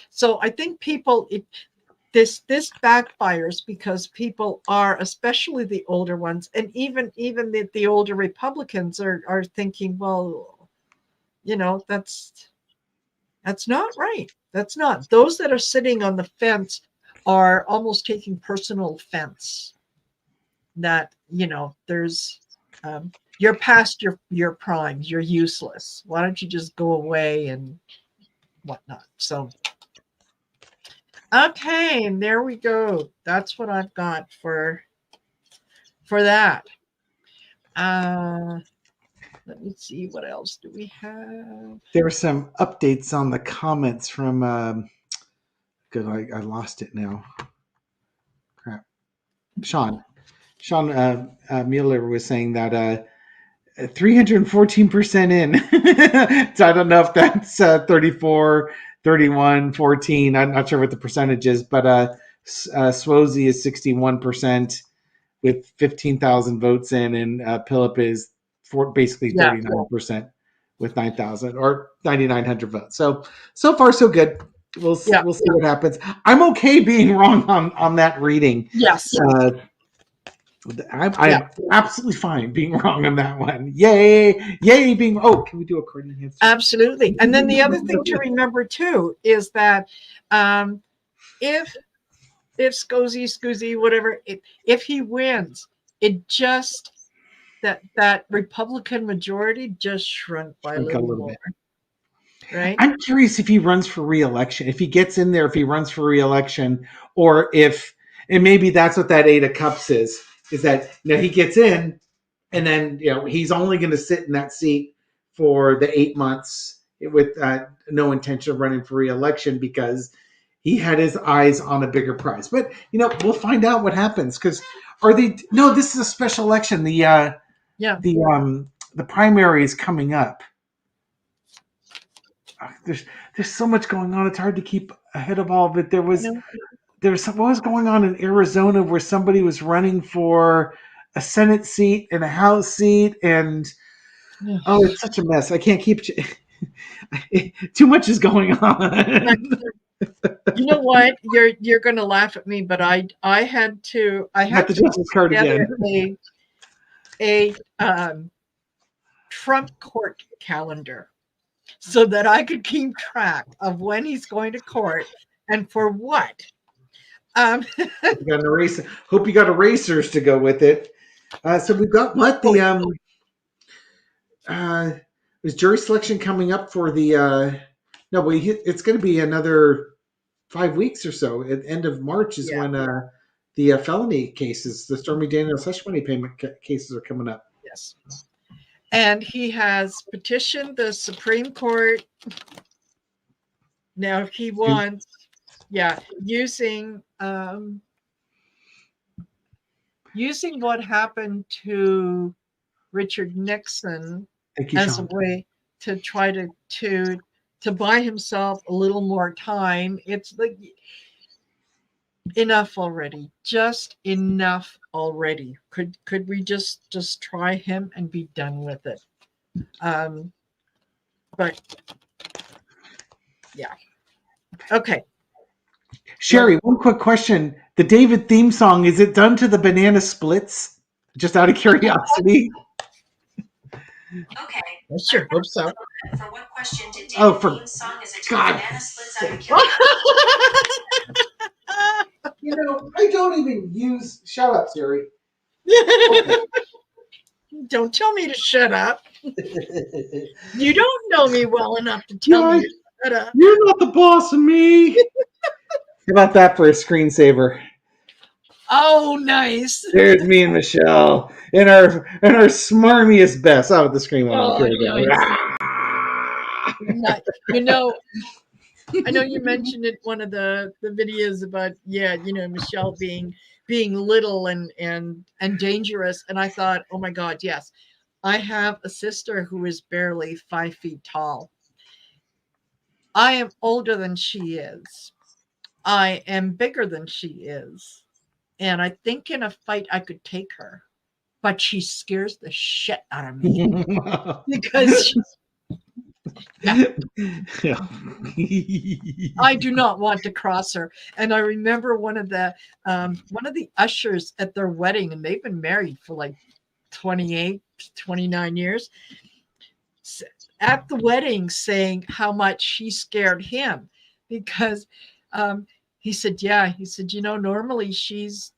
So I think this backfires because people are, especially the older ones, and even the older Republicans are thinking, well, that's not right. That's not. Those that are sitting on the fence are almost taking personal offense that, there's, you're past your prime, you're useless. Why don't you just go away and whatnot? So, okay, and there we go. That's what I've got for that. Let me see, what else do we have? There were some updates on the comments from. Good, I lost it now. Crap. Sean Mueller was saying that 314% in. So I don't know if that's 34, 31, 14. I'm not sure what the percentage is, but Swozy is 61% with 15,000 votes in, and Philip is basically Yeah. 39% with 9,000 or 9,900 votes. So far so good. We'll see what happens. I'm okay being wrong on that reading. Yes. I'm absolutely fine being wrong on that one. Yay being. Oh, can we do a accordion hand? Absolutely. And then the other thing to remember too is that if Scoozy, whatever, if he wins, it just that Republican majority just shrunk by a little more. Bit. Right? I'm curious if he runs for re-election, if he gets in there, if he runs for re-election, or if, and maybe that's what that 8 of Cups is that he gets in, and then he's only going to sit in that seat for the 8 months with no intention of running for re-election because he had his eyes on a bigger prize. But we'll find out what happens because this is a special election. The primary is coming up. There's so much going on. It's hard to keep ahead of all of it. What was going on in Arizona where somebody was running for a Senate seat and a House seat, and it's such a mess. I can't keep. Too much is going on. You know what? You're going to laugh at me, but I had to the justice card again. A Trump court calendar so that I could keep track of when he's going to court and for what. Hope you got erasers to go with it. So we've got is jury selection coming up for the it's going to be another 5 weeks or so. At end of March is when the felony cases, the Stormy Daniels hush money payment cases are coming up. Yes. And he has petitioned the Supreme Court. Now he wants, using what happened to Richard Nixon as a way to try to buy himself a little more time. It's like enough already. Just enough already. Could we just try him and be done with it? But okay. Sherry, one quick question. The David theme song, is it done to the Banana Splits? Just out of curiosity. Okay. I sure hope so. For what question did David theme song is it to the Banana Splits out of curiosity? I don't even use. Shut up, Siri. Don't tell me to shut up. You don't know me well enough to tell me. You're not the boss of me. How about that for a screensaver? Oh, nice. There's me and Michelle in our smarmiest best. Oh, the scream went off. Oh, Here we go. nice. You know, I know you mentioned it one of the videos about Michelle being little and dangerous, and I thought, oh my God, yes, I have a sister who is barely 5 feet tall. I am older than she is. I am bigger than she is, and I think in a fight I could take her, but she scares the shit out of me because Yeah. I do not want to cross her. And I remember one of the ushers at their wedding, and they've been married for like 28, 29 years, at the wedding saying how much she scared him because he said, normally she's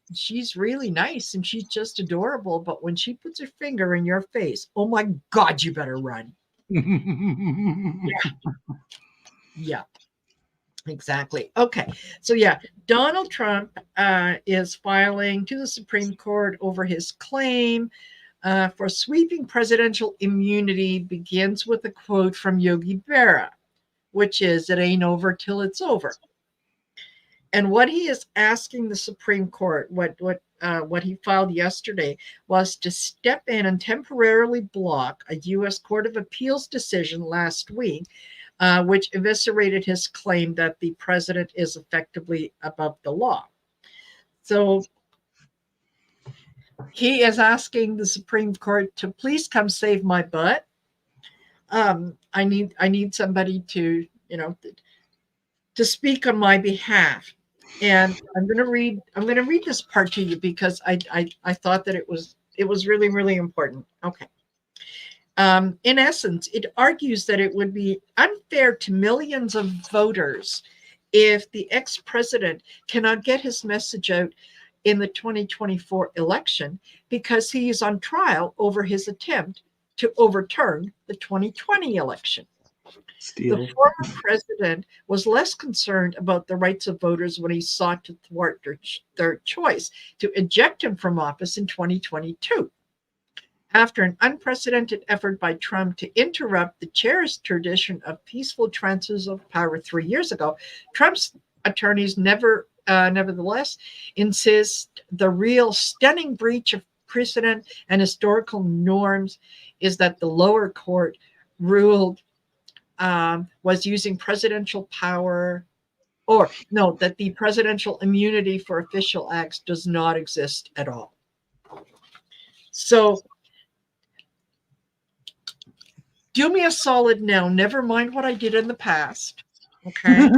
really nice and she's just adorable, but when she puts her finger in your face, oh my God, you better run. Yeah. Exactly. Okay. So yeah, Donald Trump is filing to the Supreme Court over his claim for sweeping presidential immunity. Begins with a quote from Yogi Berra, which is, "It ain't over till it's over." And what he is asking the Supreme Court, what he filed yesterday, was to step in and temporarily block a U.S. Court of Appeals decision last week, which eviscerated his claim that the president is effectively above the law. So he is asking the Supreme Court to please come save my butt. I need somebody to to speak on my behalf. And I'm going to read this part to you because I thought that it was really, really important. Okay. In essence, it argues that it would be unfair to millions of voters if the ex-president cannot get his message out in the 2024 election because he is on trial over his attempt to overturn the 2020 election. Steal. The former president was less concerned about the rights of voters when he sought to thwart their choice to eject him from office in 2022. After an unprecedented effort by Trump to interrupt the cherished tradition of peaceful transfers of power 3 years ago, Trump's attorneys nevertheless insist the real stunning breach of precedent and historical norms is that the lower court ruled was using presidential power, or no, that the presidential immunity for official acts does not exist at all. So do me a solid now. Never mind what I did in the past. Okay.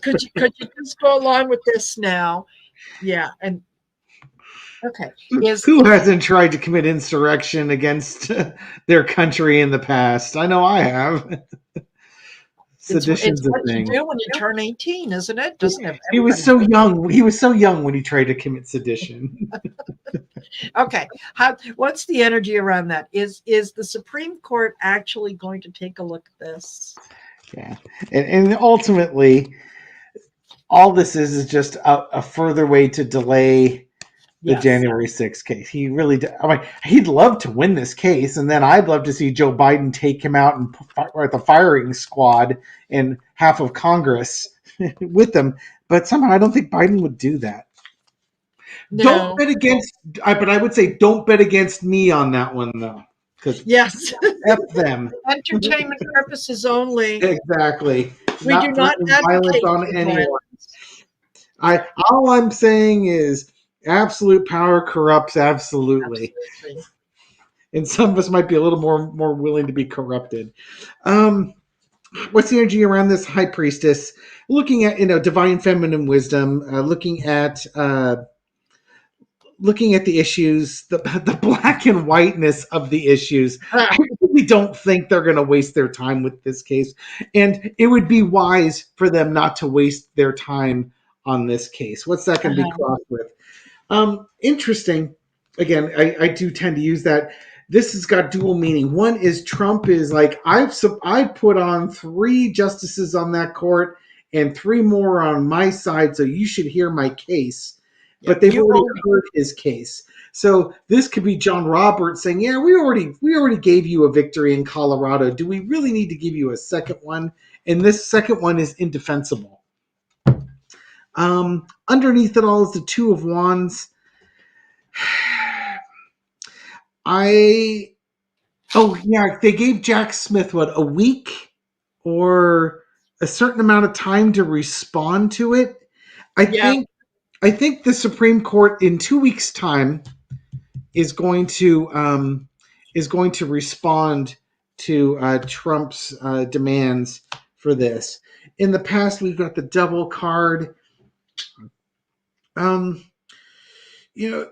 Could you just go along with this now? Yeah. And okay. Who hasn't tried to commit insurrection against their country in the past? I know I have. Sedition's it's what a thing. you do when you turn 18, isn't it? Doesn't it? He was so young. He was so young when he tried to commit sedition. Okay. What's the energy around that? Is the Supreme Court actually going to take a look at this? Yeah. And ultimately, all this is just a further way to delay the January 6th case. He really, he'd love to win this case, and then I'd love to see Joe Biden take him out and at the firing squad and half of Congress with him. But somehow I don't think Biden would do that. No. Don't bet against, but I would say don't bet against me on that one, though. Yes. F them. Entertainment purposes only. Exactly. We do not violence on anyone. All I'm saying is absolute power corrupts absolutely. And some of us might be a little more willing to be corrupted. What's the energy around this high priestess? Looking at divine feminine wisdom, looking at the issues, the black and whiteness of the issues. I really don't think they're going to waste their time with this case, and it would be wise for them not to waste their time on this case. What's that going to be crossed with? Interesting. Again, I do tend to use that. this has got dual meaning. One is Trump is like, I put on 3 justices on that court and 3 more on my side, so you should hear my case. Yeah, But they've you already owe me. heard his case. So this could be John Roberts saying, yeah, we already gave you a victory in Colorado. Do we really need to give you a second one? And this second one is indefensible. Underneath it all is the 2 of Wands. They gave Jack Smith a week or a certain amount of time to respond to it. I think the Supreme Court in 2 weeks' time is going to respond to Trump's demands for this. In the past, we've got the double card. They're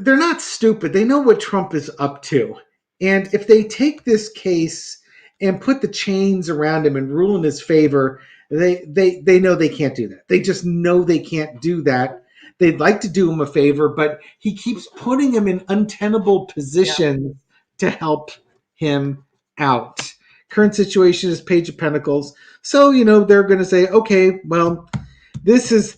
not stupid. They know what Trump is up to. And if they take this case and put the chains around him and rule in his favor, they know they can't do that. They just know they can't do that. They'd like to do him a favor, but he keeps putting him in untenable positions to help him out. Current situation is Page of Pentacles. So, they're going to say, okay, well, this is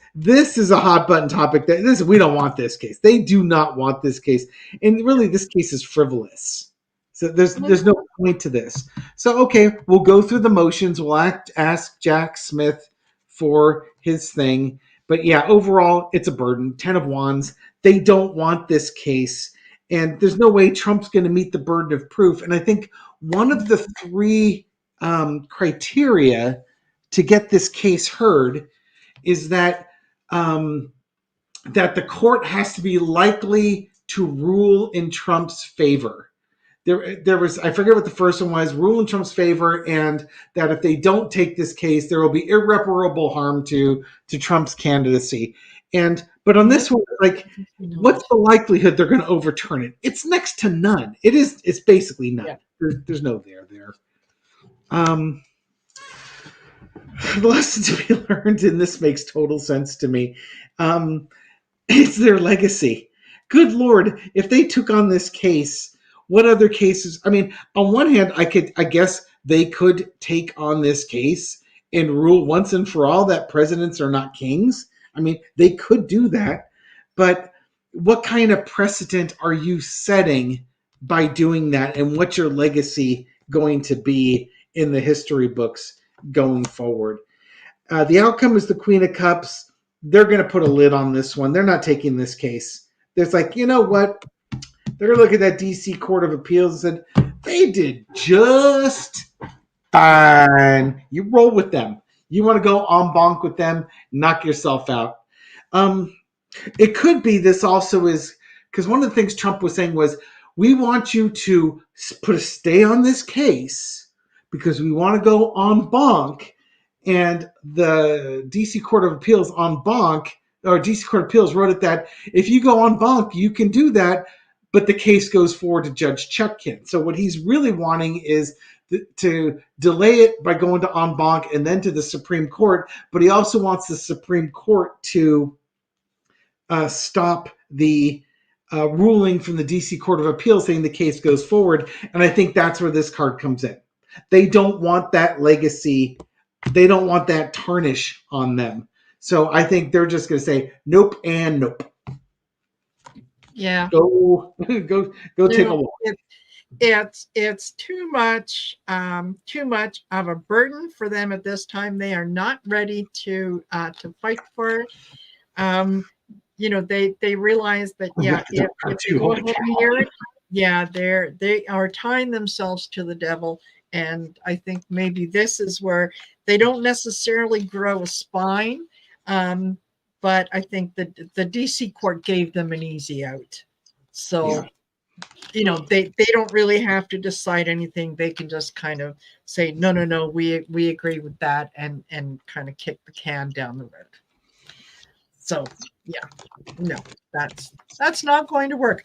a hot button topic. We don't want this case. They do not want this case, and really, this case is frivolous. So there's no point to this. So okay, we'll go through the motions. We'll ask Jack Smith for his thing, but yeah, overall, it's a burden. 10 of Wands. They don't want this case, and there's no way Trump's going to meet the burden of proof. And I think one of the 3 criteria to get this case heard is that that the court has to be likely to rule in Trump's favor. There was, I forget what the first one was, rule in Trump's favor, and that if they don't take this case, there will be irreparable harm to Trump's candidacy. But on this one, like, what's the likelihood they're going to overturn it? It's next to none. It's basically none. Yeah. There's no there. The lesson to be learned, and this makes total sense to me, it's their legacy. Good Lord, if they took on this case, what other cases? I mean, on one hand, I guess they could take on this case and rule once and for all that presidents are not kings. I mean, they could do that, but what kind of precedent are you setting by doing that, and what's your legacy going to be in the history books going forward? The outcome is the Queen of Cups. They're going to put a lid on this one. They're not taking this case. There's like, you know what? They're going to look at that D.C. Court of Appeals and said, they did just fine. You roll with them. You want to go en banc with them, knock yourself out. It could be this also is, because one of the things Trump was saying was, we want you to put a stay on this case because we want to go en banc. And the D.C. Court of Appeals en banc, or D.C. Court of Appeals wrote it that if you go en banc, you can do that, but the case goes forward to Judge Chutkin. So what he's really wanting is to delay it by going to en banc and then to the Supreme Court, but he also wants the Supreme Court to stop the ruling from the D.C. Court of Appeals saying the case goes forward. And I think that's where this card comes in. They don't want that legacy. They don't want that tarnish on them. So I think they're just going to say nope and nope. Yeah. Go take a walk. It's too much of a burden for them at this time. They are not ready to fight for it. They realize that if they go ahead and hear it, they are tying themselves to the devil. And I think maybe this is where they don't necessarily grow a spine, but I think that the DC court gave them an easy out. So, they don't really have to decide anything. They can just kind of say, no, we agree with that, and kind of kick the can down the road. So, no, that's not going to work.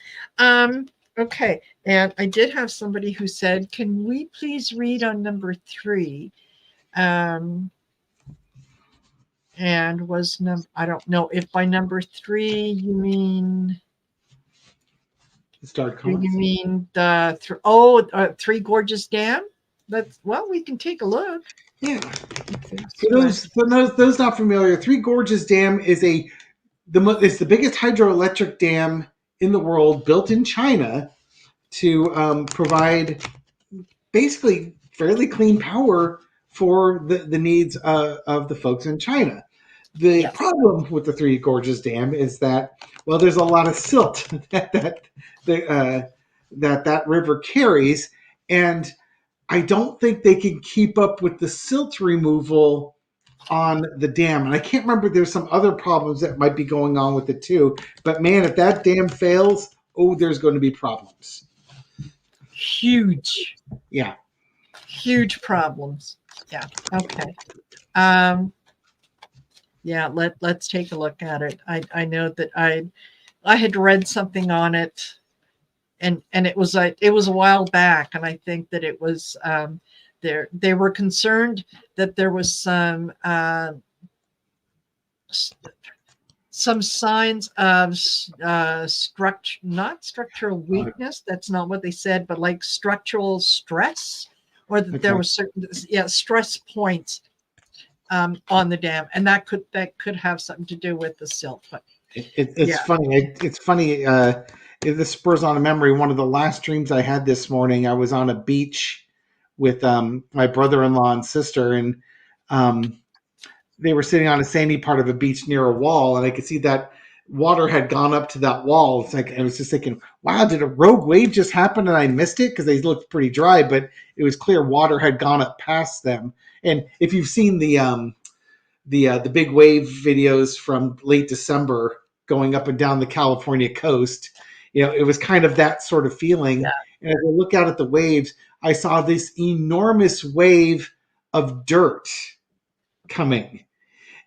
Okay, and I did have somebody who said, can we please read on number 3? And I don't know if by number 3 you mean start Do you collapsing. mean the Three Gorges Dam? We can take a look. Yeah. Okay, For those not familiar, Three Gorges Dam is it's the biggest hydroelectric dam in the world, built in China to provide basically fairly clean power for the needs of the folks in China. The Yes. problem with the Three Gorges Dam is that, well, there's a lot of silt that river carries, and I don't think they can keep up with the silt removal on the dam. And I can't remember, there's some other problems that might be going on with it too. But man, if that dam fails, there's going to be problems. Huge. Yeah. Huge problems. Yeah. Okay. Yeah, let's take a look at it. I know that I had read something on it, and it was a while back, and I think that it was they were concerned that there was some signs of not structural weakness. That's not what they said, but like structural stress, or that there was certain stress points on the dam, and that could have something to do with the silt. But it's funny. It's funny. This spurs on a memory. One of the last dreams I had this morning, I was on a beach with my brother-in-law and sister, and they were sitting on a sandy part of a beach near a wall, and I could see that water had gone up to that wall. It's like I was just thinking, wow, did a rogue wave just happen and I missed it? Because they looked pretty dry, but it was clear water had gone up past them. And if you've seen the big wave videos from late December going up and down the California coast, it was kind of that sort of feeling. Yeah. And as I look out at the waves, I saw this enormous wave of dirt coming,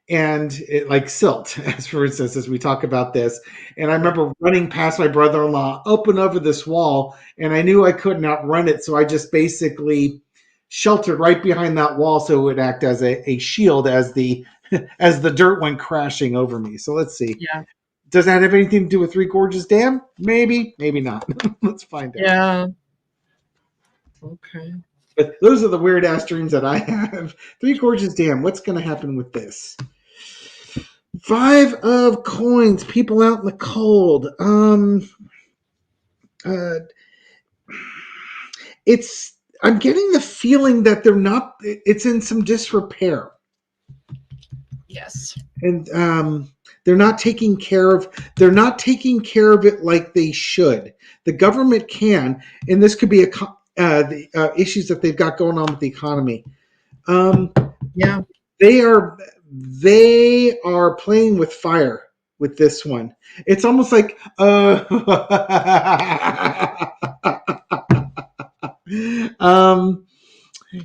and it, like silt, as for instance, as we talk about this. And I remember running past my brother-in-law up and over this wall, and I knew I couldn't outrun it, so I just basically sheltered right behind that wall so it would act as a shield as the dirt went crashing over me. So let's see. Yeah. Does that have anything to do with Three Gorges Dam? Maybe, maybe not. Let's find out. Yeah. Okay. But those are the weird ass dreams that I have. Three Gorges Dam. What's going to happen with this? 5 of coins. People out in the cold. I'm getting the feeling that they're not. It's in some disrepair. Yes. And they're not taking care of it like they should. The government can, and this could be the issues that they've got going on with the economy. Yeah. They are playing with fire with this one. It's almost like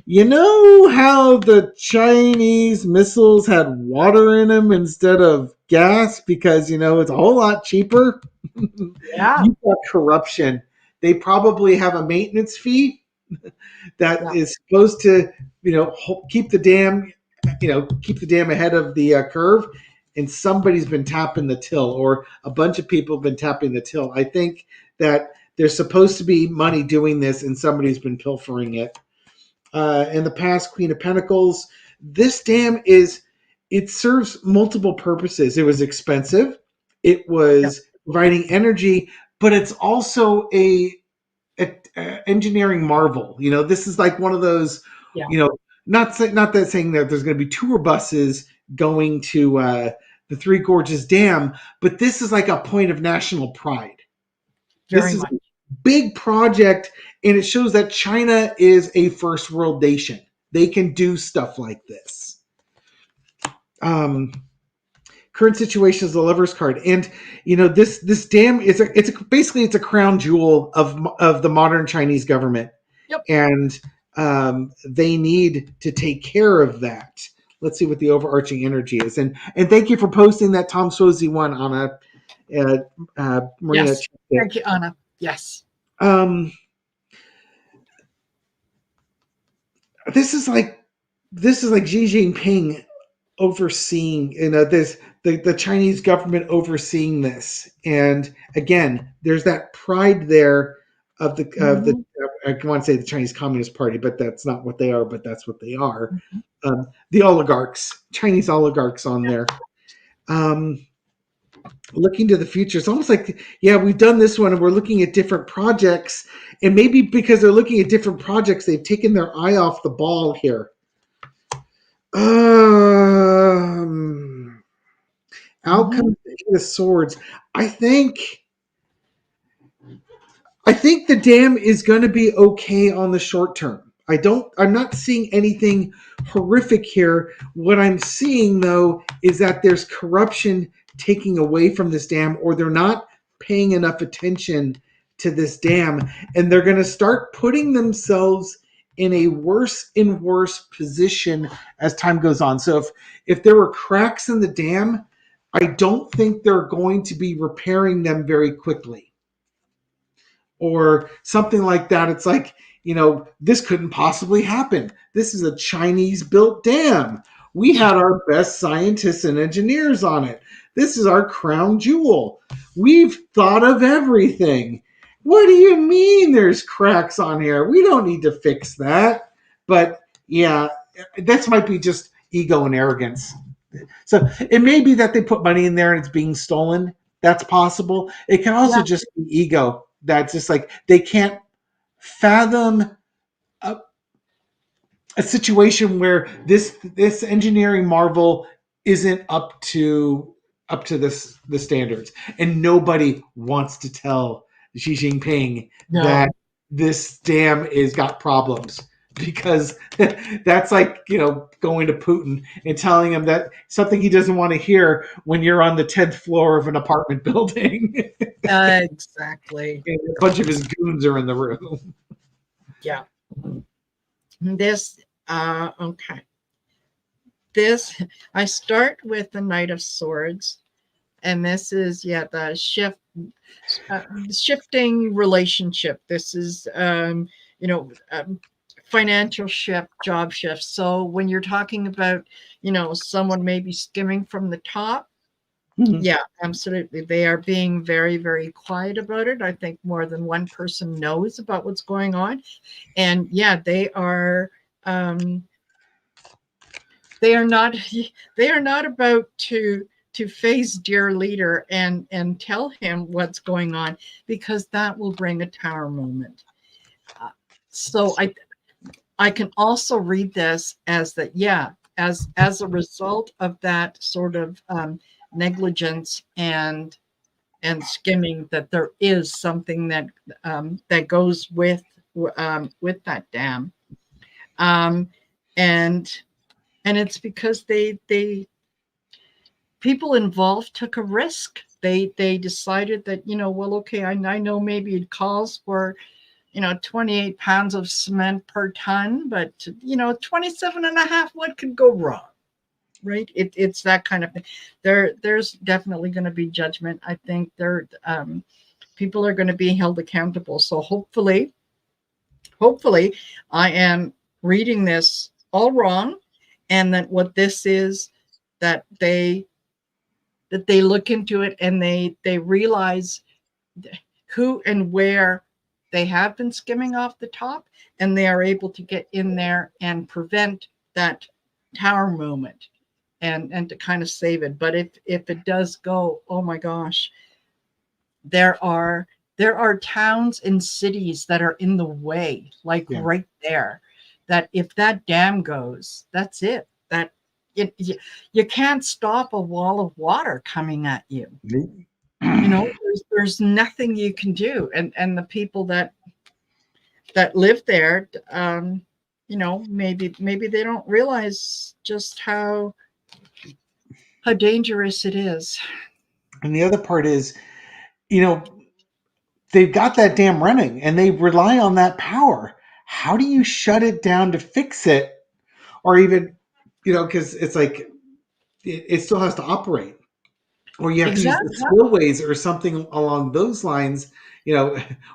you know how the Chinese missiles had water in them instead of gas because it's a whole lot cheaper? Yeah. You've got corruption. They probably have a maintenance fee that is supposed to keep the dam ahead of the curve, and somebody's been tapping the till, or a bunch of people have been tapping the till. I think that there's supposed to be money doing this, and somebody's been pilfering it. In the past, Queen of Pentacles. This dam serves multiple purposes. It was expensive. It was providing energy, but it's also a engineering marvel. This is like one of those, not that saying that there's going to be tour buses going to the Three Gorges Dam, but this is like a point of national pride. This is a big project, and it shows that China is a first world nation. They can do stuff like this. Current situation is the Lover's card, and this dam is basically a crown jewel of the modern Chinese government. Yep. And they need to take care of that. Let's see what the overarching energy is, and thank you for posting that Tom Swazi one on Marina. Yes. Thank you, Anna. Yes. This is like Xi Jinping overseeing. the Chinese government overseeing this. And again, there's that pride there of the I want to say the Chinese Communist Party, but that's not what they are, but that's what they are. The oligarchs, Chinese oligarchs on there. Looking to the future, it's almost like, yeah, we've done this one and we're looking at different projects, and maybe because they're looking at different projects, they've taken their eye off the ball here. Out comes the King of Swords. I think the dam is going to be okay on the short term. I'm not seeing anything horrific here. What I'm seeing, though, is that there's corruption taking away from this dam, or they're not paying enough attention to this dam, and they're going to start putting themselves in a worse and worse position as time goes on. So if there were cracks in the dam, I don't think they're going to be repairing them very quickly. Or something like that. It's like, this couldn't possibly happen. This is a Chinese-built dam. We had our best scientists and engineers on it. This is our crown jewel. We've thought of everything. What do you mean there's cracks on here? We don't need to fix that. But yeah, that might be just ego and arrogance. So it may be that they put money in there and it's being stolen. That's possible. It can also just be ego. That's just like they can't fathom a situation where this engineering marvel isn't up to the standards, and nobody wants to tell Xi Jinping that this dam is got problems, because that's like going to Putin and telling him that something he doesn't want to hear when you're on the 10th floor of an apartment building. Exactly. And a bunch of his goons are in the room. Yeah. This okay. This, I start with the Knight of Swords, and this is the shifting relationship. This is financial shift, job shift. So when you're talking about someone maybe skimming from the top, yeah, absolutely, they are being very, very quiet about it. I think more than one person knows about what's going on, and they are not about to face dear leader and tell him what's going on, because that will bring a tower moment. So I can also read this as that, as a result of that sort of negligence and skimming, that there is something that that goes with that dam, and it's because people involved took a risk. They decided that okay, I know maybe it calls for 28 pounds of cement per ton, but 27 and a half, what could go wrong? Right? It's that kind of thing. There's definitely going to be judgment. I think people are going to be held accountable. So hopefully I am reading this all wrong, and that what this is, that they look into it and they realize who and where they have been skimming off the top, and they are able to get in there and prevent that tower moment and to kind of save it. But if it does go, oh my gosh, there are towns and cities that are in the way, like right there, that if that dam goes, that's it. That you can't stop a wall of water coming at you. There's nothing you can do, and the people that live there, maybe they don't realize just how dangerous it is. And the other part is, they've got that dam running and they rely on that power. How do you shut it down to fix it? Or even, because it's like it still has to operate. Or you have to use the spillways or something along those lines.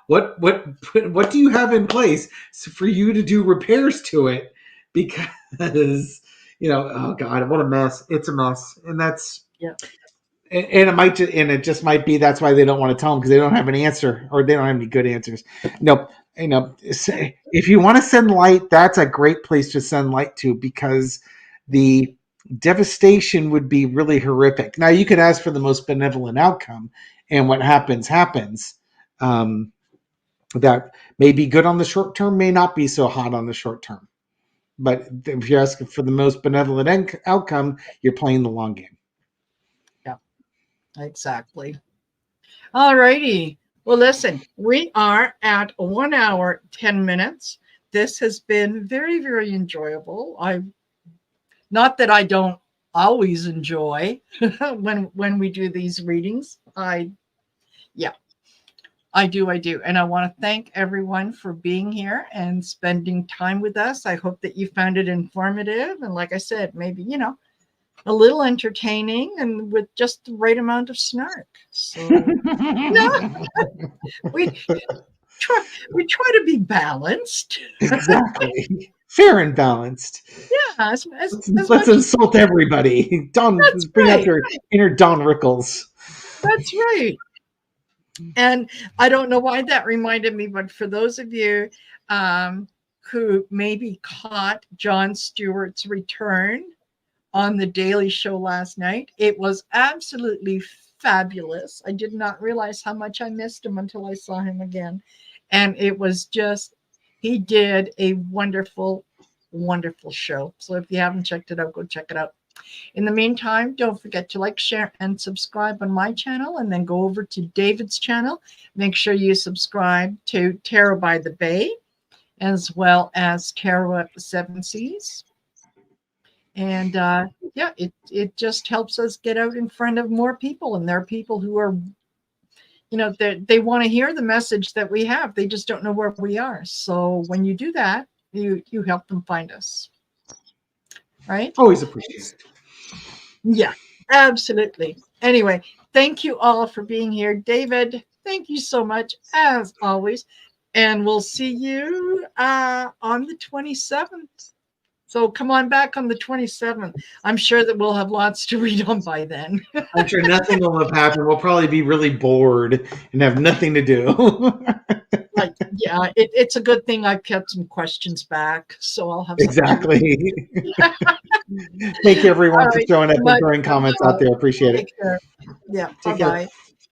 What do you have in place for you to do repairs to it? Because oh God, what a mess! It's a mess, and that's And it just might be that's why they don't want to tell them, because they don't have an answer, or they don't have any good answers. No, if you want to send light, that's a great place to send light to, because the devastation would be really horrific. Now you could ask for the most benevolent outcome, and what happens happens. That may be good on the short term, may not be so hot on the short term. But if you're asking for the most benevolent outcome, you're playing the long game. Yeah, exactly. All righty. Well, listen, we are at 1 hour, 10 minutes. This has been very, very enjoyable. Not that I don't always enjoy when we do these readings. I do. And I want to thank everyone for being here and spending time with us. I hope that you found it informative. And like I said, maybe, a little entertaining and with just the right amount of snark. So we try to be balanced. Exactly. Fair and balanced. Yeah. Let's insult everybody. Bring out your inner Don Rickles. That's right. And I don't know why that reminded me, but for those of you who maybe caught Jon Stewart's return on The Daily Show last night, it was absolutely fabulous. I did not realize how much I missed him until I saw him again. And it was just, he did a wonderful, wonderful show. So if you haven't checked it out, go check it out. In the meantime, don't forget to like, share, and subscribe on my channel, and then go over to David's channel. Make sure you subscribe to Tarot by the Bay, as well as Tarot at the Seven Seas. And it just helps us get out in front of more people. And there are people who are, they want to hear the message that we have. They just don't know where we are. So when you do that, you help them find us. Right? Always appreciate it. Yeah, absolutely. Anyway, thank you all for being here. David, thank you so much, as always. And we'll see you on the 27th. So come on back on the 27th. I'm sure that we'll have lots to read on by then. I'm sure nothing will have happened. We'll probably be really bored and have nothing to do. It's a good thing I've kept some questions back. So I'll have exactly. Thank you, everyone, for throwing up and throwing comments out there. Appreciate it. Yeah, bye-bye.